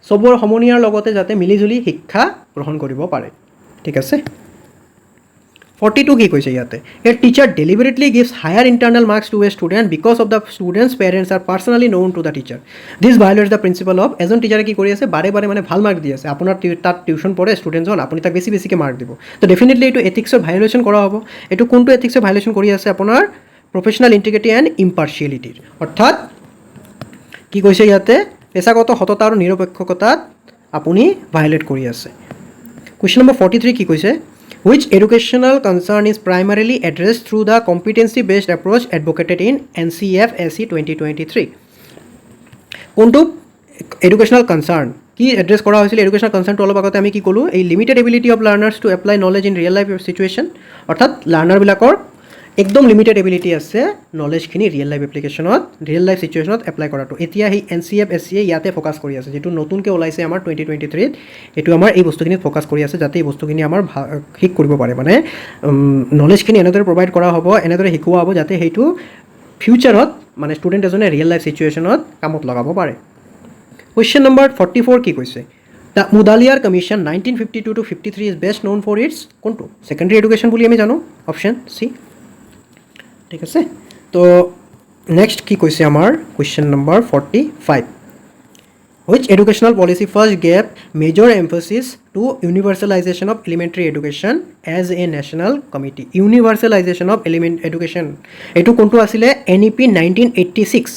চবৰ সমনীয়াৰ লগতে যাতে মিলিজুলি শিক্ষা গ্ৰহণ কৰিব পাৰে ঠিক আছে 42 কি কৈছে ইয়াতে a teacher deliberately gives higher internal marks to a student because of the student's parents are personally known to the teacher this violates the principle of এজন টিচাৰে কি কৰি আছে বাৰে বাৰে মানে ভাল মাৰ্ক দি আছে আপোনাৰ তাত টিউশ্যন পঢ়ে ষ্টুডেণ্টজন আপুনি তাক বেছিকৈ মাৰ্ক দিব তো ডেফিনেটলি এইটো এথিক্সৰ ভায়োলেশ্যন কৰা হ'ব এইটো কোনটো এথিক্সৰ ভায়োলেশ্যন কৰি আছে আপোনাৰ প্ৰফেশ্যনেল ইণ্টিগ্ৰিটি এণ্ড ইম্পাৰ্চিয়েলিটিৰ অৰ্থাৎ কি কৈছে ইয়াতে পেছাগত সততা আৰু নিৰপেক্ষতাত আপুনি ভায়োলেট কৰি আছে কুৱেশ্যন নম্বৰ 43 কি কৈছে which educational concern is primarily addressed through the competency-based approach advocated in NCF-SE 2023. কোনটো educational concern কি এড্ৰেছ কৰা হৈছিল এডুকেশ্যনাল কনচাৰ্ণটো অলপ আগতে আমি কি ক'লোঁ এই limited ability of learners to apply knowledge in real life situation অৰ্থাৎ লাৰ্ণাৰবিলাকৰ একদম লিমিটেড এবিলিটি আছে নলেজখিনি ৰিয়েল লাইফ এপ্লিকেশ্যনত ৰিয়েল লাইফ চিটুৱেশ্যনত এপ্লাই কৰাটো এতিয়া সেই NCF-SE ইয়াতে ফ'কাছ কৰি আছে যিটো নতুনকৈ ওলাইছে আমাৰ 2023 এইটো আমাৰ এই বস্তুখিনিত ফ'কাছ কৰি আছে যাতে এই বস্তুখিনি আমাৰ শিক কৰিব পাৰে মানে নলেজখিনি এনেদৰে প্ৰভাইড কৰা হ'ব এনেদৰে শিকোৱা হ'ব যাতে সেইটো ফিউচাৰত মানে ষ্টুডেণ্ট এজনে ৰিয়েল লাইফ চিটুৱেশ্যনত কামত লগাব পাৰে কুৱেশ্যন নম্বৰ 44 কি কৈছে the Mudaliar commission 1952 to 53 is best known for its কোনটো ছেকেণ্ডেৰী এডুকেশ্যন বুলি আমি জানো অপশ্যন চি ঠিক আছে তো নেক্সট কি কৈছে আমাৰ question number 45 which educational policy first gave major emphasis to universalization of elementary education as a national committee universalization of education এটো কোনটো আছিলে NEP 1986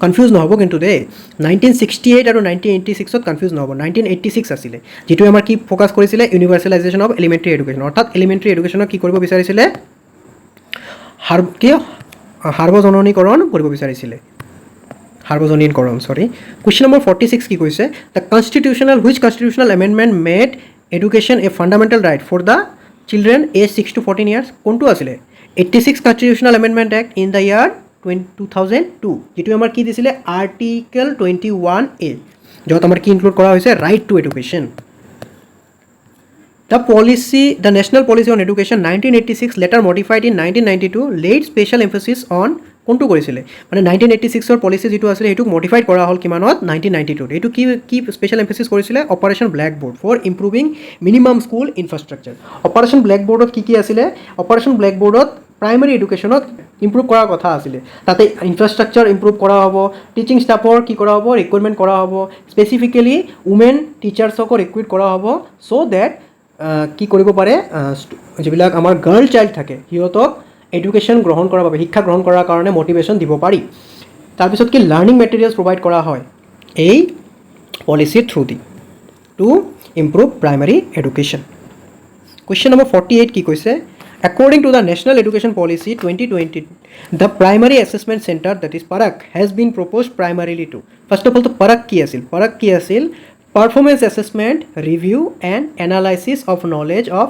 কনফিউজ নহ'ব কিন্তু দেই 1968 আৰু 1986 ত কনফিউজ নহ'ব 1986 আছিলে যেটো আমাৰ কি ফ'কাছ কৰিছিলে ইউনিভাৰ্চেলাইজেশ্যন অফ এলিমেণ্টাৰী এডুকেশ্যন অৰ্থাৎ এলিমেণ্টাৰী এডুকেশ্যনক কি কৰিব বিচাৰিছিলে সাৰ্বজনীকৰণ কৰিব বিচাৰিছিলে সাৰ্বজনীকৰণ সৰি কুৱেশ্যন নম্বৰ 46 কি কৈছে the constitutional amendment made education a fundamental right for the children age 6 to 14 years কোনটো আছিলে 86 constitutional amendment act in the year 2002 যেটো আমাৰ কি দিছিলে আৰ্টিকেল 21A য'ত আমাৰ কি ইনক্লুড কৰা হৈছে right to education The National Policy on Education 1986 later modified in 1992 laid special emphasis on কোনটো কৰিছিলে মানে 1986 ৰ পলিচি যেটো আছিল হেতু মডিফাইড কৰা হ'ল কিমানত 1992 এটো কি স্পেশাল এমফেসিস কৰিছিলে operation black board for improving minimum school infrastructure operation black বোৰ্ডত কি আছিলে অপাৰেশন ব্ল্যাক বোৰ্ডত প্ৰাইমাৰী এডুকেশ্যনক ইমপ্ৰুভ কৰাৰ কথা আছিলে তাতে ইনফ্ৰাষ্ট্ৰাকচাৰ ইমপ্ৰুভ কৰা হ'ব টিচিং ষ্টাফৰ কি কৰা হ'ব ৰিকুৱাৰমেণ্ট কৰা হ'ব স্পেচিফিকেলি উমেন টিচাৰ্ছক ৰিক্ৰুইট কৰা হ'ব সো দ্যাট কি কৰিব পাৰে যিবিলাক আমাৰ গাৰ্ল চাইল্ড থাকে সিহঁতক এডুকেশ্যন গ্ৰহণ কৰাৰ বাবে শিক্ষা গ্ৰহণ কৰাৰ কাৰণে মটিভেশ্যন দিব পাৰি তাৰপিছত কি লাৰ্ণিং মেটেৰিয়েলছ প্ৰভাইড কৰা হয় এই পলিচিৰ through the to improve primary education question number 48 কি কৈছে According to the National Education Policy 2020, the Primary Assessment Center, that is PARAC, has been proposed primarily to. First of all, the PARAC ki asil? PARAC ki asil? Performance Assessment, Review and Analysis of Knowledge of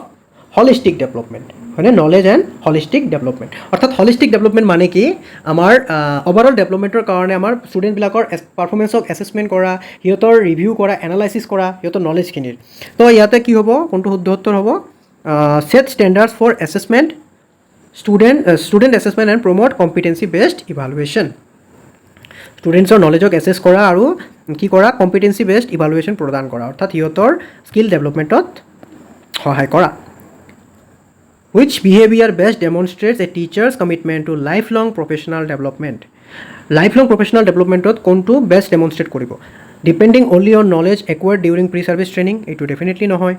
Holistic Development. মানে নলেজ এণ্ড হলিষ্টিক ডেভেলপমেণ্ট অৰ্থাৎ হলিষ্টিক ডেভেলপমেণ্ট মানে কি আমাৰ অভাৰঅল ডেভেলপমেণ্টৰ কাৰণে আমাৰ ষ্টুডেণ্টবিলাকৰ পাৰফৰ্মেঞ্চক এছেছমেণ্ট কৰা সিহঁতৰ ৰিভিউ কৰা এনালাইচিছ কৰা সিহঁতৰ নলেজখিনিৰ তো ইয়াতে কি হ'ব কোনটো শুদ্ধ উত্তৰ হ'ব set standards for assessment student assessment and promote competency based evaluation students or knowledge ok assess kora aru ki kora competency based evaluation prodan kora orthat hiyotor skill development ot hohay kora which behavior best demonstrates a teacher's commitment to lifelong professional development ot kontu best demonstrate koribo depending only on knowledge acquired during pre service training etu definitely nohoy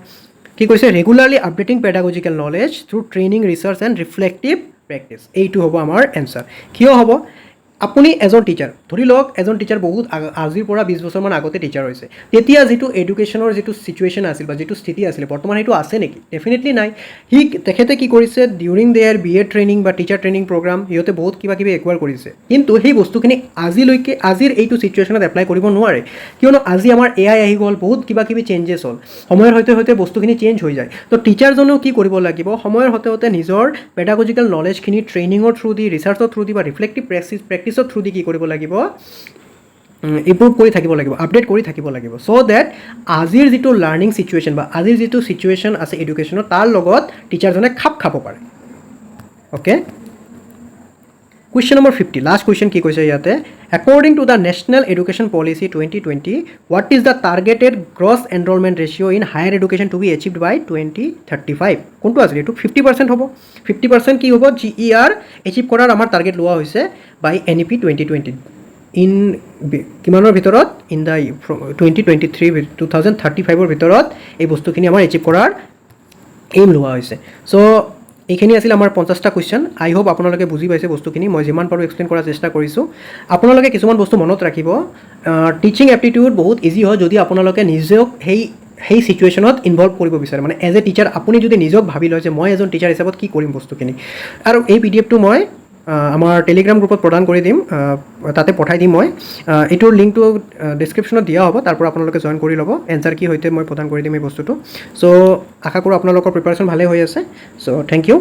কি কৈছে regularly updating pedagogical knowledge through training research and reflective practice এইটো হ'ব আমাৰ এনচাৰ কিয় হ'ব আপুনি এজন টিচাৰ ধৰি লওক এজন টিচাৰ বহুত আজিৰ পৰা 20 বছৰমান আগতে টিচাৰ হৈছে তেতিয়া যিটো এডুকেশ্যনৰ যিটো চিটুৱেশ্যন আছিল বা যিটো স্থিতি আছিলে বৰ্তমান সেইটো আছে নেকি ডেফিনেটলি নাই তেখেতে কি কৰিছে ডিউৰিং দেয়াৰ B.Ed ট্ৰেইনিং বা টিচাৰ ট্ৰেইনিং প্ৰগ্ৰাম সিহঁতে বহুত কিবা কিবি একুৱাৰ কৰিছে কিন্তু সেই বস্তুখিনি আজিলৈকে আজিৰ এইটো চিটুৱেশ্যনত এপ্লাই কৰিব নোৱাৰে কিয়নো আজি আমাৰ AI আহি গ'ল বহুত কিবা কিবি চেঞ্জেছ হ'ল সময়ৰ সৈতে সৈতে বস্তুখিনি চেঞ্জ হৈ যায় তো টিচাৰজনেও কি কৰিব লাগিব সময়ৰ সৈতে সৈতে নিজৰ পেডাগজিকেল নলেজখিনি ট্ৰেইনিঙৰ থ্ৰু দি ৰিচাৰ্চৰ থ্ৰু দি বা ৰিফ্লেক্টিভ প্ৰেক্টিছৰ থ্ৰু দি কি কৰিব লাগিব ইম্প্ৰুভ কৰি থাকিব লাগিব আপডেট কৰি থাকিব লাগিব চ' ডেট আজিৰ যিটো লাৰ্ণিং চিটুৱেশ্যন বা আজিৰ যিটো চিটুৱেশ্যন আছে এডুকেশ্যনৰ তাৰ লগত টিচাৰজনে খাপ খাব পাৰে okay question number 50 last question কি কৈছে ইয়াতে according to the national education policy 2020 what is the targeted gross enrollment ratio in higher education to be achieved by 2035 কোনটো আছিল এইটো 50% হ'ব 50% কি হ'ব GER achieve কৰাৰ আমাৰ টাৰ্গেট লোৱা হৈছে by NEP 2020 ইন কিমানৰ ভিতৰত ইন দা 2023 2035ৰ ভিতৰত এই বস্তুখিনি আমাৰ এচিভ কৰাৰ এইম লোৱা হৈছে চ' এইখিনি আছিল আমাৰ 50টা কুৱেশ্যন আই হোপ আপোনালোকে বুজি পাইছে বস্তুখিনি মই যিমান পাৰোঁ এক্সপ্লেইন কৰাৰ চেষ্টা কৰিছোঁ আপোনালোকে কিছুমান বস্তু মনত ৰাখিব টিচিং এপ্টিটিউড বহুত ইজি হয় যদি আপোনালোকে নিজক সেই চিটুৱেশ্যনত ইনভলভ কৰিব বিচাৰে মানে এজ এ টিচাৰ আপুনি যদি নিজক ভাবি লয় যে মই এজন টিচাৰ হিচাপত কি কৰিম বস্তুখিনি আৰু এই PDF টো মই আমাৰ টেলিগ্ৰাম গ্ৰুপত প্ৰদান কৰি দিম তাতে পঠাই দিম মই এইটোৰ লিংকটো ডেছক্ৰিপশ্যনত দিয়া হ'ব তাৰ পৰা আপোনালোকে জইন কৰি ল'ব এনচাৰ কি হৈতে মই প্ৰদান কৰি দিম এই বস্তুটো চ' আশা কৰোঁ আপোনালোকৰ প্ৰিপাৰেশ্যন ভালে হৈ আছে চ' থেংক ইউ